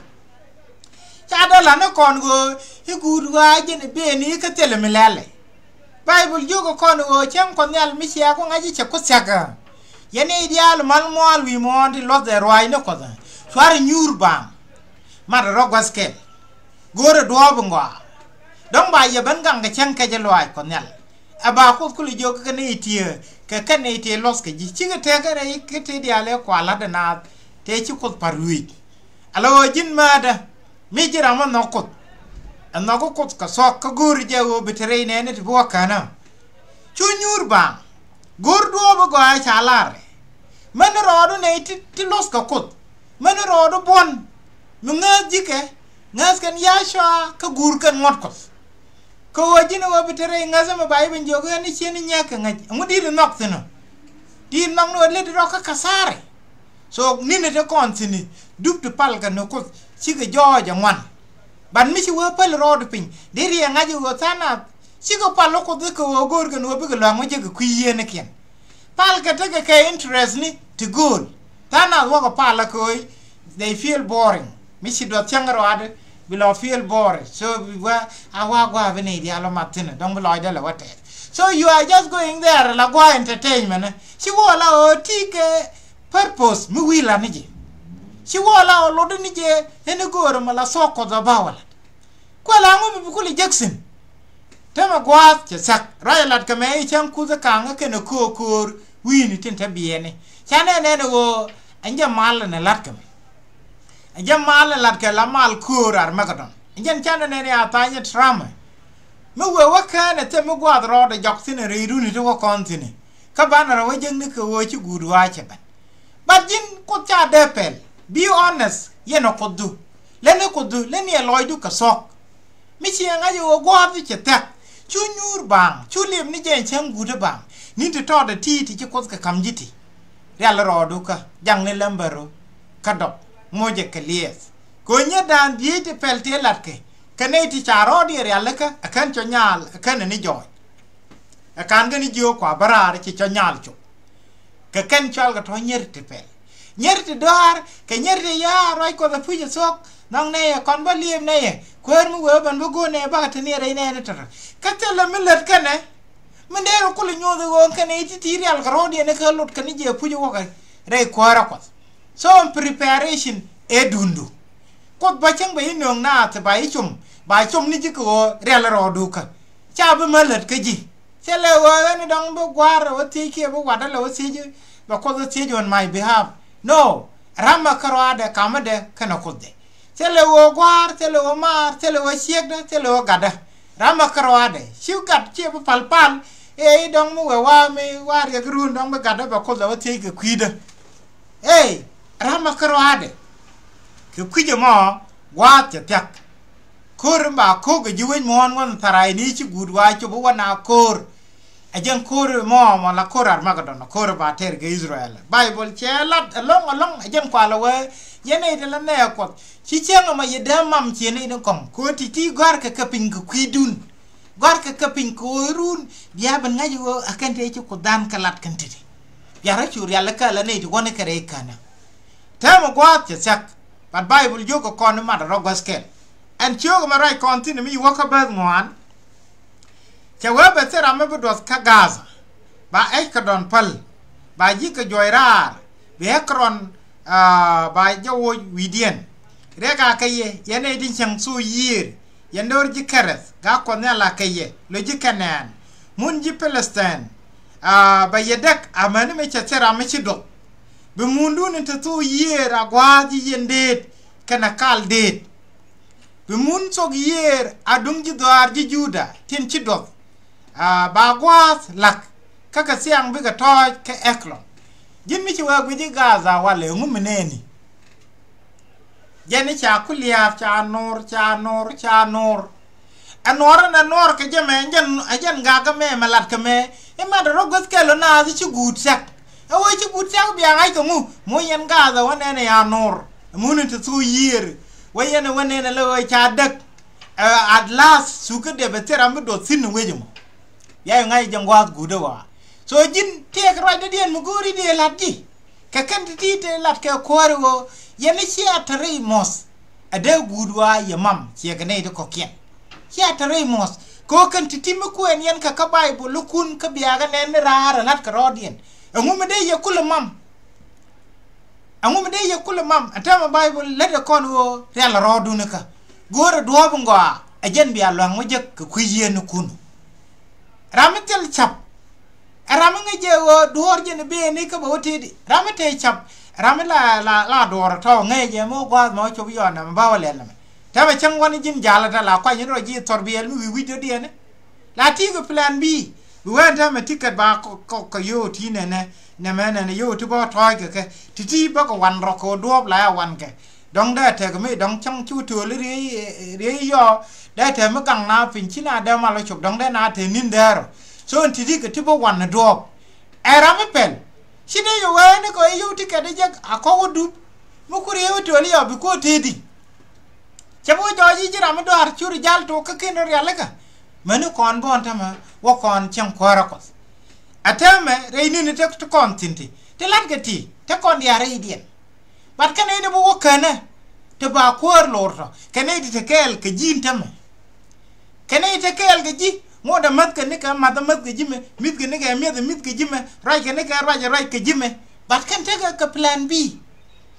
cha da la na kon go hi gu wa je ne be ni ka tele me lale bible jogo kon go chang konel mi sia ko ngaji che ko saka yene ideal mal mal wi mon di los de roi no ko da swar nyur bang ma da rogwas ke gore do bo ngwa dong ba ye ban gang ka chang ka je loy konel aba ko kuli jog ka ne tie ka kan ne tie los ka ji chiga te ka re ke te dia le kwa la da na te chi ko parui alo jin ma da mi jira ma no ko an no ko ka so ka gur je wo bitere ne ne bo kana chu nyur ba gur do bo ga cha la re man ro do ne ti los ka ko man ro do bon mu nga jike ngas kan ya sha ka gur kan ngot ko ko wajina wa bitere ngaza ma bai ben jogo ni cheni nyaka ngaji ngudi de nok tino di nok no le do ka kasare so ni ne de kontini dup de pal ka no ko chiga joja ngwan ban mi chi wa pal road pin de ri ngaji go tana chiga pal ko de ko gor ga no bi ga la mo je ga kuye ne ken pal ka te ka interest ni to good tana wo ko pal ko they feel boring mi chi do changro ade below feel bored so wa awa veni di alo matina don't below de la wate so you are just going there la go entertainment she wala o tike purpose mu wila nije she wala o lodo nije ene goro mala soko da bawala ko la ngo bi kuli Jackson tema gwa che sak railat ka me chan ku za kanga ke ne ko wini tin tabiene chane ne go anja mal ne lat ka jam mal lat ke la mal kurar magadon ingen chana ne ya tanya trama mu we wakana te mu gwa ro de joksine re runi to kontine ka banara wajeng ni ko wo chi gudu wa che ban badin ko cha depel be honest ye no kodu le ne kodu le ne loidu ka sok mi chi nga yo gwa bi che tak chu nyur bang chu lim ni jen chen gudu bang ni to de ti ko ka kamjiti ya la ro du ka jang ne lambaro ka dok moje kalies ko nyedan biete pelte latke kaneti charo di realaka akan chonyal akan ni joy akan gani jo kwa barar ci chonyal cho ka kan chal ga to nyerte pel nyerte dar ka nyerte ya roi ko da fuje sok nang ne kon ba liem ne ko mu go ban go ne ba ta ne re ne tar ka tela millet kane mendero ko le nyodo go kaneti ti real ga rodi ne ka lot kan je fuje wo ka re ko ra ko so preparation edundu ko bachang ba inong na ta ba chum ni ji ko real ro du ka cha ba malet ka ji sele wa ni dong bo gwar wa ti ke bo wada lo si ji ba ko the ti on my behalf no rama karwade kamade kana ko de sele wo gwar sele wo mar sele wo siegda sele wo gada rama karwade shukat che ba palpal e dong mu wa me war ya grun dong ba gada ba ko the ti ke kwida rama karwade ke kuje mo wa te tak kor ba ko ge juwen mon won tarai ni chi gudwa cho bo wana kor ajen kor mo la kor armagadon kor ba ter ge Israel bible chelat along ajen kwala we yene de la ne ko chi chenga ma yedam mam chene ni kom ko ti gar ka kapin ku kwidun gar ka kapin ko run biya ban ngaji wo akan te ci ko dan kalat kan titi ya ra chu yalla kala ne ti wona kare kana tama gwat che sak but bible jogo kon ma ro goskel and chogo ma rai continue mi waka bad ngwan che wa be tera me dos ka gaza ba ai ka don pal ba ji ka joirar be kron ba jawo widien rega kaye yene din chang su yir yendor ji kares ga ko ne la kaye lo ji kanan mun ji palestine ba yedak amane me che tera me chi do be mundu ne tu yer agwaji yendet kana kaldet be mun sok yer adum ji doar ji juda tin ci do ba gwas lak kaka siang bi ga toy ke eklo jimmi ci wa ji gaza wale ngumeneni jeni cha kuliaf cha nur anor na nor ke jeme ajen gaga me malat ke me e ma do gos kelo na ci gut sak awo ci gut sak bi ay ko mu yen gaza wonene ya nur munin tu yir wayene wonene lo cha dak at last suka de betera mi do sin wejimo ya ngai jangwa gudawa so jin tek rade den mu gori de ladji ka kan ti te lat ke korwo yene ci atare mos ade gudwa yamam ci ga ne de kokien ci atare mos ko kan ti mi ko en yen ka bible lukun ka biaga nen rara lat ka rodien ngume de yakul mam atama bible lede kon wo real rodu naka gore do bo ngo ajen bi Allah mo jek ku yenu kunu ramatel chap ramanga je wo dor je ne be ni ka bo ti ramate chap ramela la dor to ngai je mo gwa mo cho yo na ba wale na ta ba chang wani jin jala ta la kwa ni ro ji torbiel mi wi do de ne la ti go plan B wen ta ma ticket ba ko yo ti ne ne me ne yo ti bo toy ke ti ba ko wan ro ko do la wan ke dong da te ko me dong chang chu tu ri yo da te ma kang na fin chi na da ma lo chop dong da na te nin der so ti ke ti bo wan na do era me pen shi ne yo wa ne ko yo ti ke de je ako du mo ku ri yo to li yo bi ko te di che bo jo ji ra ma do ar chu ri jal to ka ke no ya la ka manu kon bon ta ma wo kon chang ko ra ko atame re ni ne te to kon tinti te lat ke ti te kon ya re dien bat kane de bo kana te ba kor lorto kane di te kel ke jin tame kane te kel ke ji mo da mat ke ne ka ma da mat ke jime mit ke ne ka mi da mit ke jime rai ke ne ka rai ke jime bat kan te ka plan B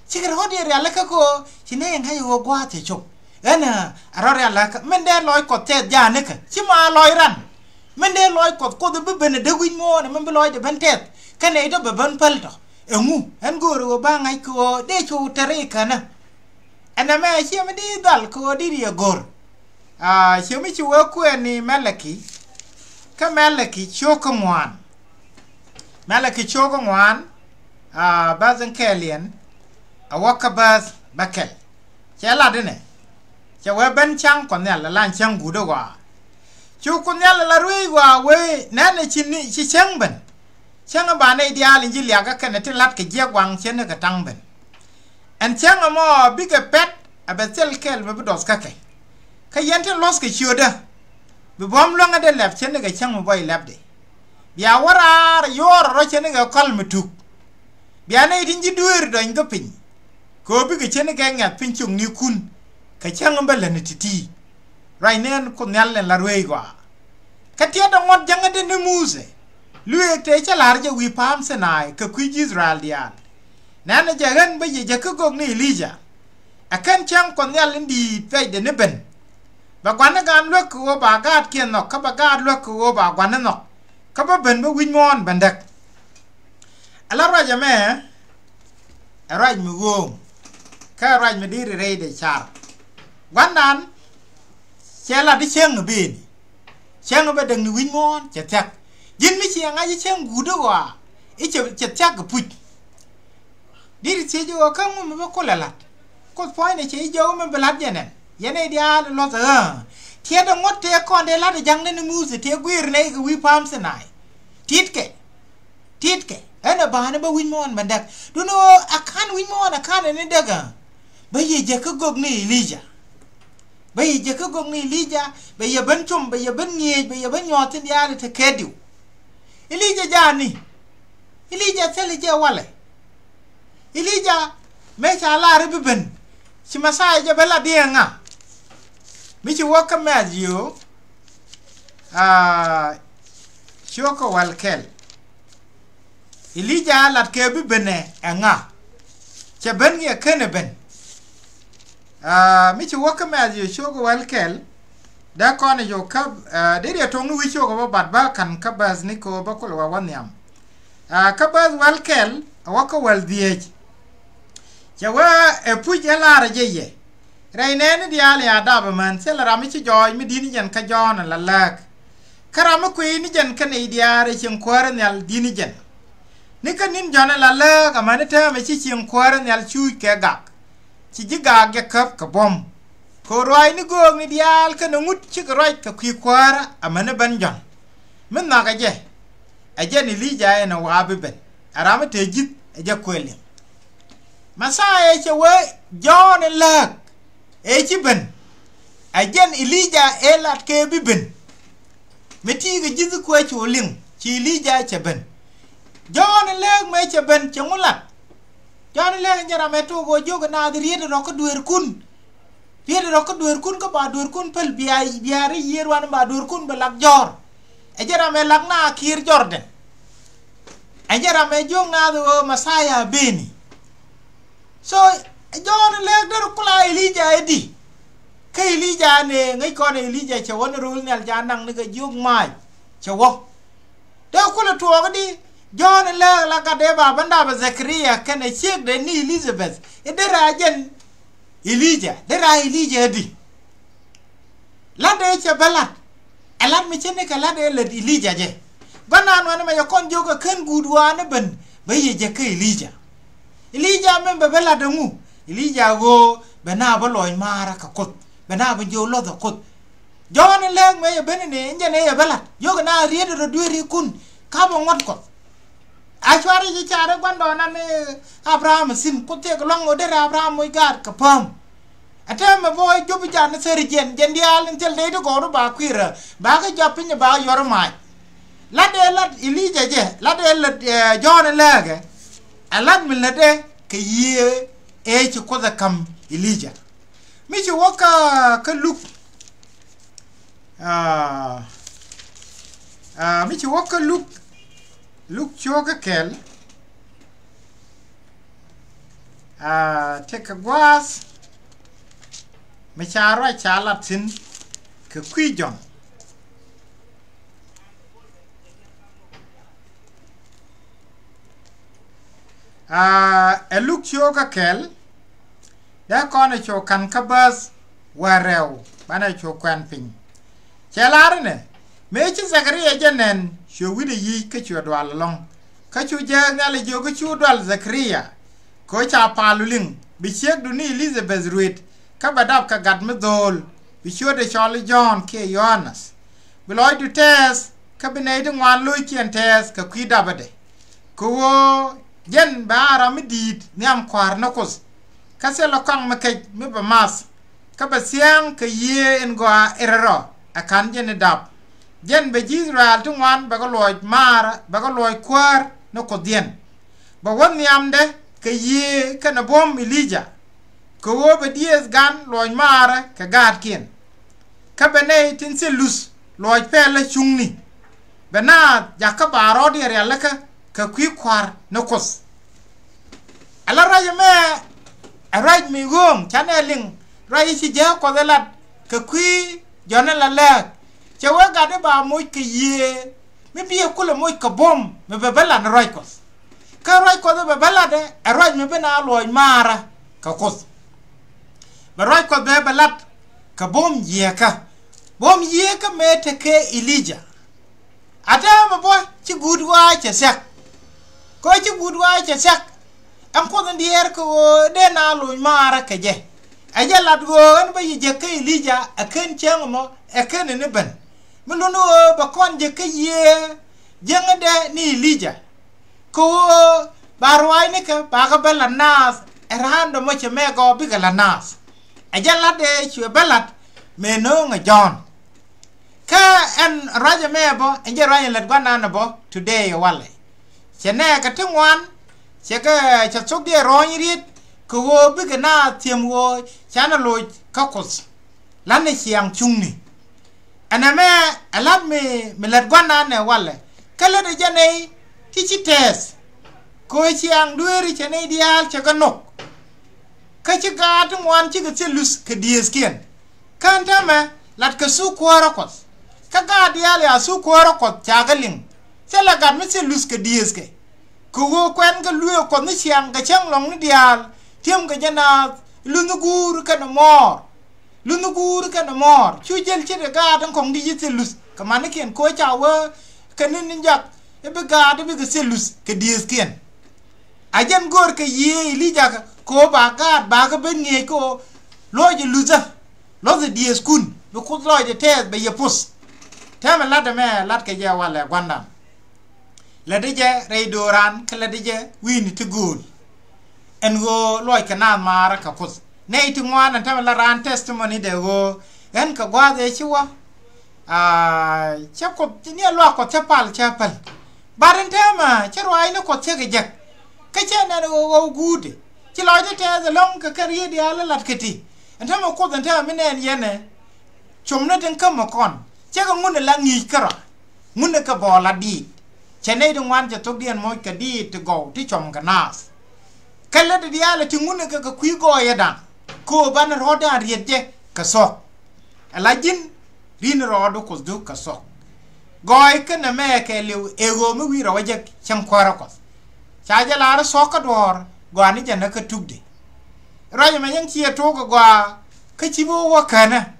sikar hodi re ala ka ko sine en hayo gwa te chop ana arore ala ka men de loy ko te ja ne ka ci ma loy ran men de loy ko de be ne de win mo ne men be loy de ben tet kane do be ben palto engu en goro ba ngai ko de chu tare kana ana me chi me di dal ko di ri gor chi me chi wa ku ni malaki ka malaki choko ngwan malaki choko ngwan bazan kelien awaka baz bakel chela dine che wa ben chang ko ne la lan chang gu do wa chu ko ne la rui wa we na ne chi ni chi chang ben chang ba ne dia lin ji lia ga kan te lat ke je wang chen ne ka tang ben en chang mo bi ke pet a be sel kel be dos ka ke ka yen te los ke chuda be bom lo nga de lep chen ne ga chang mo boy lep de bia wara yor ro chen ne ga kal mutuk bia ne tin ji duer do ngo pin ko bi ke chen ne ga ngat pin chung ni kun ka chang ba le ne titi rai nen ko nyal le la roi gwa ka tie do ngot jang de ne muse lui te chalar je wi pam senai ka ku Israel dia nana jagan ba je ka gog ni Elija akan chang kon yal ndi pe de ne ben ba kwan gan lo ko ba gat kien no ka ba gat lo ko ba kwan no ka ba ben ba win mon bandak ala raja me raj mu go ka raj me dir re de char gwandan chela di cheng bin cheng ba dang ni win mon cha tak yin mi chi nga ji cheng gu do wa e che tak ga put dir che jo ka mu ba ko la ko point ne che jo me blat jenen yene dia lo ta tie da ngot te ko de la de jang ne mu se te gwir ne wi pam se nai titke ana ba ne ba win mon bandak do no akan win mon akan ne daga ba ye je ka gog ni Elija ba ye je ka gog ni Elija ba ye ban chum ba ye ban ngie ba ye ban nyot dia le te kediu Elija jani Elija sele je wale Elija me cha la re ben si masai je bela dia nga mi chi woka mazio shoko walkel Elija lat ke bene nga che ben ye kene ben mi chi woka mazio shoko walkel da kone yo kab de ya tonu wi shoko ba bat kan kabaz niko ba ko wa wanyam kabaz walkel waka wal diej chawa e puje la rajeye rainene diale adaba man sel rami chi joy mi dini jen ka jona la lak karama ku ni jen kan idiare chin kwar nyal dini jen ni kan nin jona la lak amane ta me chi chin kwar nyal chu ke gak chi jiga ge kap ka bom ko roi ni go ni dial kan ngut chi roi ka ku kwar amane ban jon min na ga je aje ni Elija ena wa ben arama te jit aje kwelin masaya che we John lak e chi ben ajen Elija elat ke bi ben meti ga jizu ko che olin chi Elija che ben John lak me che ben che ngulat John lak njara me to go jogo na riede ro ko duer kun riede ro ko duer kun ko ba duer kun pel biari yer wan ba duer kun ba lak jor ajara me lak na kir Jordan ajara me jong na do masaya beni so John lek der kula Elija edi ke Elija ne ngai kon Elija che won rul nyal janang ne ga jog mai chawo de kula to ga di John la ka de ba banda ba Zakaria kana Sheikh de ni Elizabeth edera jen Elijah dera Elijah di la de che balat alat mi chene ka la de le Elijah je bana no ma yakon joga ken gudwa ne ben ba ye je ka Elijah men ba bela de mu Elijah go bana ba loy mara ka kot bana ba jo lo da kot John le me ye ben ne nje ne ye balat yoga na riede do dueri kun ka bo ngot kot Achwari ji chare gwando na ne Abraham sin kote ko longo de Abraham moy gar ka pam ata me boy jobi jan seri jen dial intel de go ro ba kwira ba ga japinya ba yor mai la de la Elijah je la de la John lege alat min la de ke ye e ci ko da kam Elijah mi ci woka ka luk mi ci woka Look choga kel take a glass me chara chalatin ke kwijon look choga kel da kona chokan kabas warew bana chokwan pin chalarne me ci Zakaria janen sho wide yi ka chu dwal long ka chu je ngale jo ka chu dwal Zakaria ko cha paluling bi Sheikh du ni Elizabeth ruit ka badab ka gad medol bi sho de Charlie John ke Johannes bi loy du tes ka bine de wan loy kien tes ka kwi dabade ko wo jen ba mi dit nyam kwar na kos ka se lo kang ma ke mi ba mas ka ba siang ka ye en go erero akan jen dab jen be Israel tu wan ba ko loy mar ba ko loy kwar no ko dien ba won yamde ke ye kana bom Elijah ko wo be dies gan loy mar ka gad kien ka bene tin se lus loy pele chungni bena jakaba ro di re ka kwi kwar no kos ala raje me araj mi gum chaneling rai si je ko delat ka kwi jonela lek chewa gade ba moy ke ye me biye kula moy ka bom me bebela na roikos ka roikos be bebela de aroj me bena loy mara ka kos ba roikos be belat ka bom ye ka me te ke Elijah ata ma bo ci gudwa ci sak ko ci gudwa ci sak am ko ndier ko de na loy mara ka je ajalat go an ba ye ke Elijah aken chengo aken ne ben Menuno ba kon je ke ye jengade ni Elijah ko barwai ne ka ba ga bela nas erhando mo che mego bi ga nas ajala de chwe belat me no nga John ka en raja mebo enje raja let gwana na bo today wale chene ka tungwan che ka chok de roin rit ko wo bi ga na tiem wo chana lo kakos lane chiang chungni aname alam me let gwana ne wale kala de jane tichi tes ko chiang dueri chene dial chakanok ka chiga tungwan chiga selus ke dieskien kanta me lat ka su kwara kos ka ga dial ya su kwara kos chagaling sela gad me selus ke dieske ko go kwen ga luo ko ni chiang ga chang long ni dial tiem ga jana lunugur ka no mor chujel chire ga tan kong di selus ka man ken ko chawa kanin ninjak e be ga de be selus ke diesken ajen gor ke ye Elijah ko ba ga ben nge ko loje luza loje dieskun be ko loje tes be yepus tama lada me lat ke ja wala gwanda la deje reidoran kala deje wini tugul en go loy kana mara ka kus nei tu ngwana tama la ran testimony de go en ka gwaze chiwa chako ni lo ko chapal barin tama chirwai no ko chege jak ka chena go gude ci loje te long ka kariye di ala lat keti entama ko dan ta minen yene chomna den kam kon chega ngune la ngi kara ngune ka bola di chene dun wan ja tok dien mo ka di to go ti chom ka nas kala di ala ti ngune ka kwi go yeda ko ban roda riete ka so ala jin rin rodo ko du ka so goy kana me ke liu ego mi wiro waje cham kwara ko cha ja la so ka dor go ni jana ka tugde raja me yang chi to go ka chi bo wa kana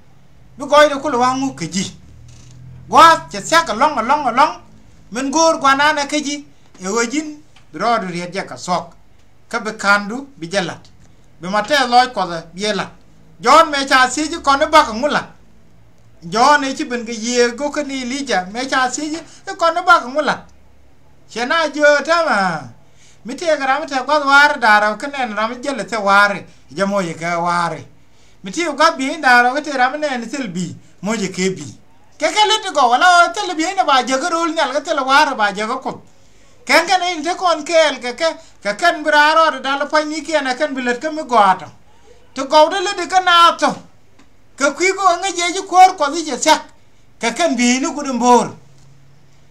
bi goy de ko wa ngu ka ji wa cha sa ka long men gor go na na ka ji ego jin bro do ri ja ka sok ka be kandu bi jalat be mate loy ko da biela jon me cha si ji ko ne ba ka ngula jon e chi ben ga ye go ka ni li ja me cha si ji ko ne ba ka ngula chena jo ta ma mi te ga ram te ko war da ra ka ne ram jelle te ware jamo ye ka ware mi te ga bi da ra te ram ne tel bi mo je ke bi ke le go wala tel bi ne ba je ga rul nyal ga tel ware ba je ga ko ken kan in te kon kel ka kan braro da la pa ni ke na kan bilet ka mi goato to go de le de kana to ka kwi go nga je ji kor ko ji sak ka kan bi ni ku dembor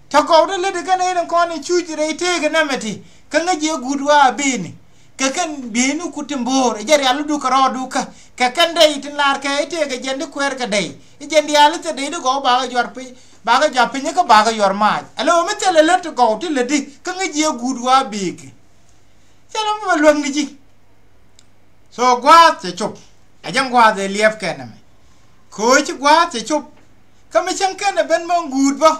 to go de le de kana in kon ni chu ji re te ga na meti ka nga je gudwa bi ni ka kan bi ni ku dembor je ya lu du ka ro du ka kan dai tin lar ka te ga je ndi kwer ka dai je ndi ya lu te dai go ba ga jor pi ba ga ja pinye ka ba ga yor ma alo me tele le to go ti le di ka nga je gudwa bi ki chala mo lo ngi ji so gwa te chup ajam gwa de lief ka na me ko chi gwa te chup ka me chan ka na ben mo gud ba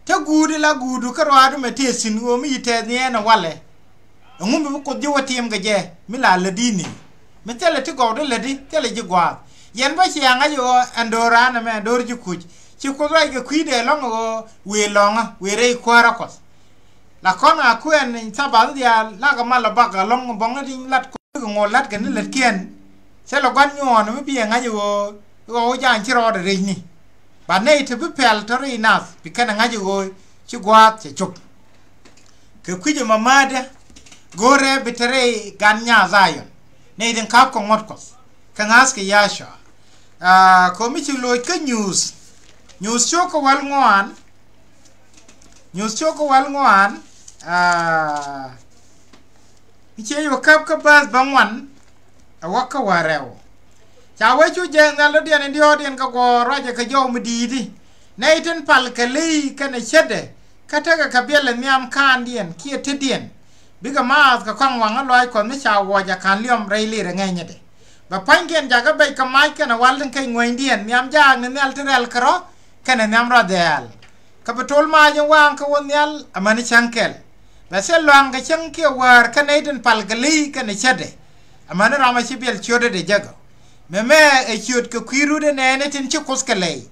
ta gudu la gudu ka ro adu me te sin o mi te ne na wale ngum ko di watim ga je mi la le di ni me tele ti go de le di tele ji gwa yen ba chi anga yo andora na me dor ji kuj chi ko ra ga kwi de long go we longa we re kwara ko la kona ku en ta ba dia la ga mala ba ga long bong di lat ko ngo lat ga ni let kien se lo gwan nyo no mi bi anga yo go ja chi ro de re ni ba nei te bi pel to ri nas bi kana nga yo chi gwa che chup ke kwi je mamada gore bitere ganya zayon nei den kap ko ngot ko kangas ke yasha ko mi chi lo ke news choko wal ngwan iche yo kap ka bas bangwan awaka warewo cha we chu je ngal de ne dio den ka go raje ka jo mdidi nei ten pal ka lei kana chede kata ka biele miam kan dien kie te dien biga ma ka kwang wang loy ko mi cha wo ja kan liom reili re ngenya de ba pangen ja ga be ka mai kana walden kai ngoin dien miam ja ne nel terel kro kana miam rodel ka betol ma je wang ka won nel amani chankel ba se loang ka chang ke war kana den pal ka lei kana chede amani rama chibel chode de jago me e chiot ka kwiru de ne tin chukos ka lei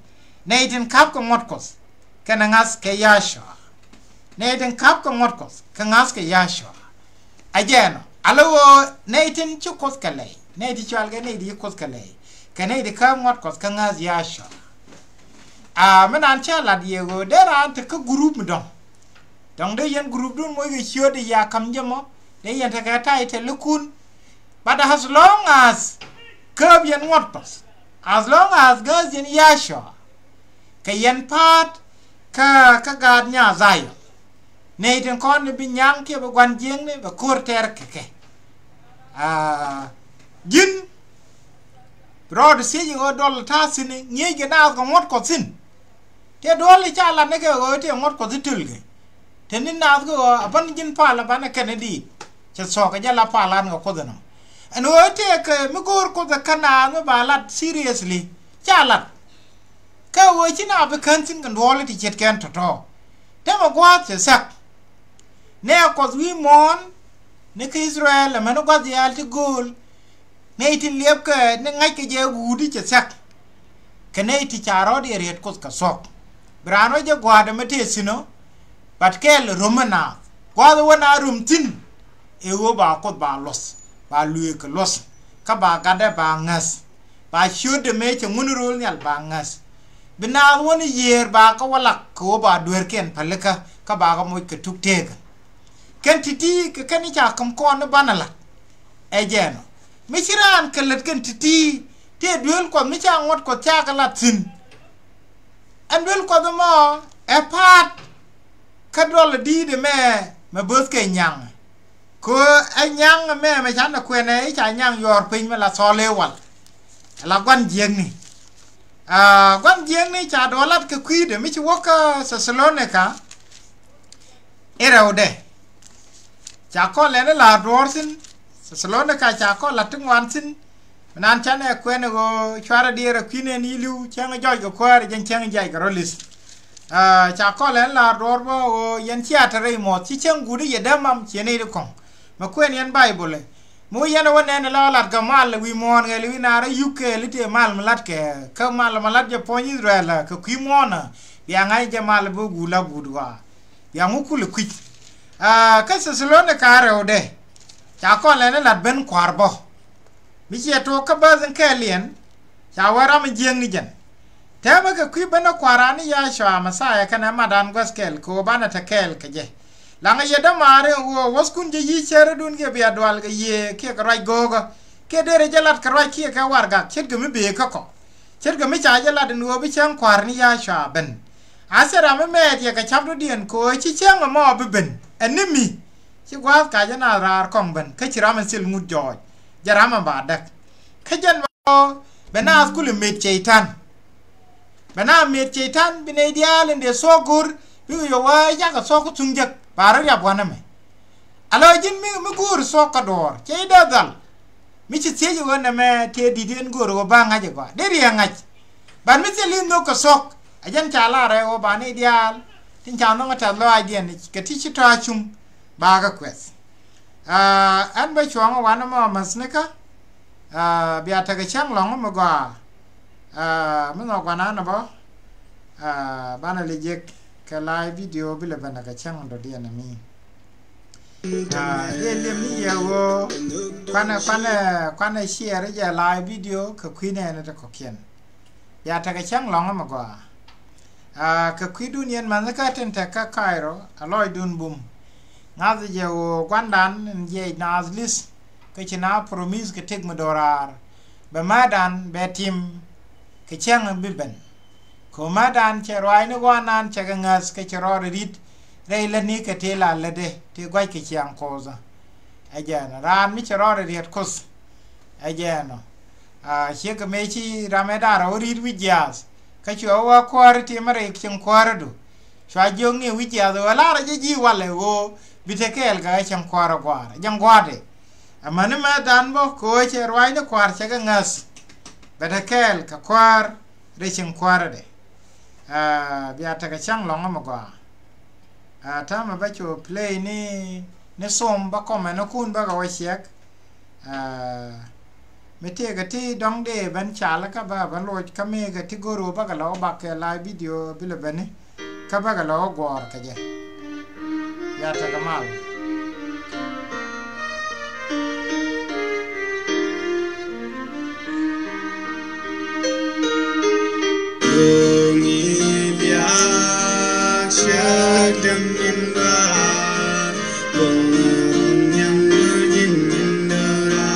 ne tin kap ko motkos kana ngas ke yasha ne tin kap ko motkos ka ngas ke yasha ajeno alo ne tin chukos ka lei ne di chwal ga ne di kos ka lei ka ne di kap motkos ka ngas yasha menan chala diego dera te ka group dong de yen group dun mo ge chiot ya kam jamo de yen ta ka tai te lukun but as long as curb yen motkos as long as goes in yasha ka yen pat ka gad nya zayo ne den kon bi nyang ke ba gwan jeng ne ba kur ter ke jin rod si yo dol ta sin ngi ge na ko mot ko sin te dol cha la ne ke go te mot ko zitul ge te ni na go apan jin pa la ban ke ne di che so ka ja la pa lan ko do no an wo te ke mi gor ko da kana no ba lat seriously cha la ka wo chi na ba kan sin kan dol ti chet ken to te ma gwa che sak ne ko wi mon ne ke Israel ma no gwa ya ti gol ne ti liep ke ne ngai ke je gudi che sak ke ne ti charo de ret ko ka sok brano je gwa de mate sino bat kel romana gwa de wana rum tin e wo ba ko ba los ba luye ke los ka ba ga de ba ngas ba shude me che munurul nyal ba ngas bina woni yer ba ka wala ko ba duer ken paleka ka ba ga mo ke tuktega ken titi ke ken cha kam ko no banala e jeno mishiran kelet ken titi te duel ko mi cha ngot ko cha ka latin an duel ko mo e pat ka dol di de me bus ke nyang ko a nyang me chan na kwene e cha nyang yor pin me la sole wal la gwan jeng ni quan giang này cha đó lát cái quy để mấy chú walk salon này cả erode cha con lên là đồ xin salon này cả cha con là tung ngoan xin nan cha này quen rồi chua ra đi rồi quy này đi lưu chang cái cái qua rồi chang cái rồi list cha con lên là đồ bao yên chia thay một chỉ chang gudi giờ đâm am chỉ này được không mà quen yên Bible mua yên ở bên này là lát cái mal vi mon cái vi na rồi UK lite mal mà lát cái mal lát Japan Israel cái quy mon à yang ngay cái mal bu gula budwa yang ngũ kul quit cái salon này cả rồi đây cha con lên là bên quar bo mi chia to ka bazan ka liền cha wara mi jeng ni jan ta ma ka quy bên quara ni ya sha masaya kana madan gaskel ko bana takel ka je langa ye da mare wo waskun je yi chere dun ge biya dwal ga ye ke ka rai goga ke dere jalat ka rai ke ka warga chet ga mi be ka ko chet ga mi cha jalat no bi chang kwar ni ya sha ben asera me me ye ka chap do dien ko chi chang ma mo bi ben enemi chi gwa ka jana rar kong ben ka chira man sil ngut joy jarama ba dak ka jan ba bena skul met cheitan bena met cheitan bi ne dial inde sogur bi yo wa ya ka so ku tungjak bara ya bwana me alo jin mi gur so ka dor che da dal mi chi se yo na me te di den gur go ba nga je ba de ri nga ban mi se lin no ka sok ajan cha la re go ba ne dial tin cha no ta lo ai den ka ti chi ta chung ba ga kwes an ba chuang wa na ma masneka bia ta ga chang long ma ga mo no ga na ba ba na le je ka live video bila ba na ga chang do dia na mi ye le mi ya wo kwana share ya live video ka kwine na ta ko ken bia ta ga chang long ma ga ka kwidu nien man ka ten ta ka kairo aloy dun bum nazi je o gwandan je nazlis ke china promise ke tek modorar be madan be tim ke chang biben ko madan che roi no gwanan che ngas ke chero rit re le ni ke te la le de te gwai ke chang koza ajana ran mi chero rit kos ajana che ke me chi rameda ro rit wijas ka cho wa kwar ti mare chen kwar do chwa jong ni wijas wala ra ji wale go bitekel ga chang kwara kwara jang gwade amane ma dan bo ko che rwai ne kwar che ga ngas bitekel ka kwar re chang kwara de bia ta ga chang long ma gwa ta ma ba cho play ni ne som ba ko ma no kun ba ga wa shek mete ga ti dong de ban cha la ka ba ban lo ka me ga ti goro ba ga lo ba ke live video bila bani ka ba ga lo gor ka je ya ta kamal Bungi biak syadam indra Bungi yang berjin indra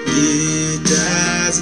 Di tas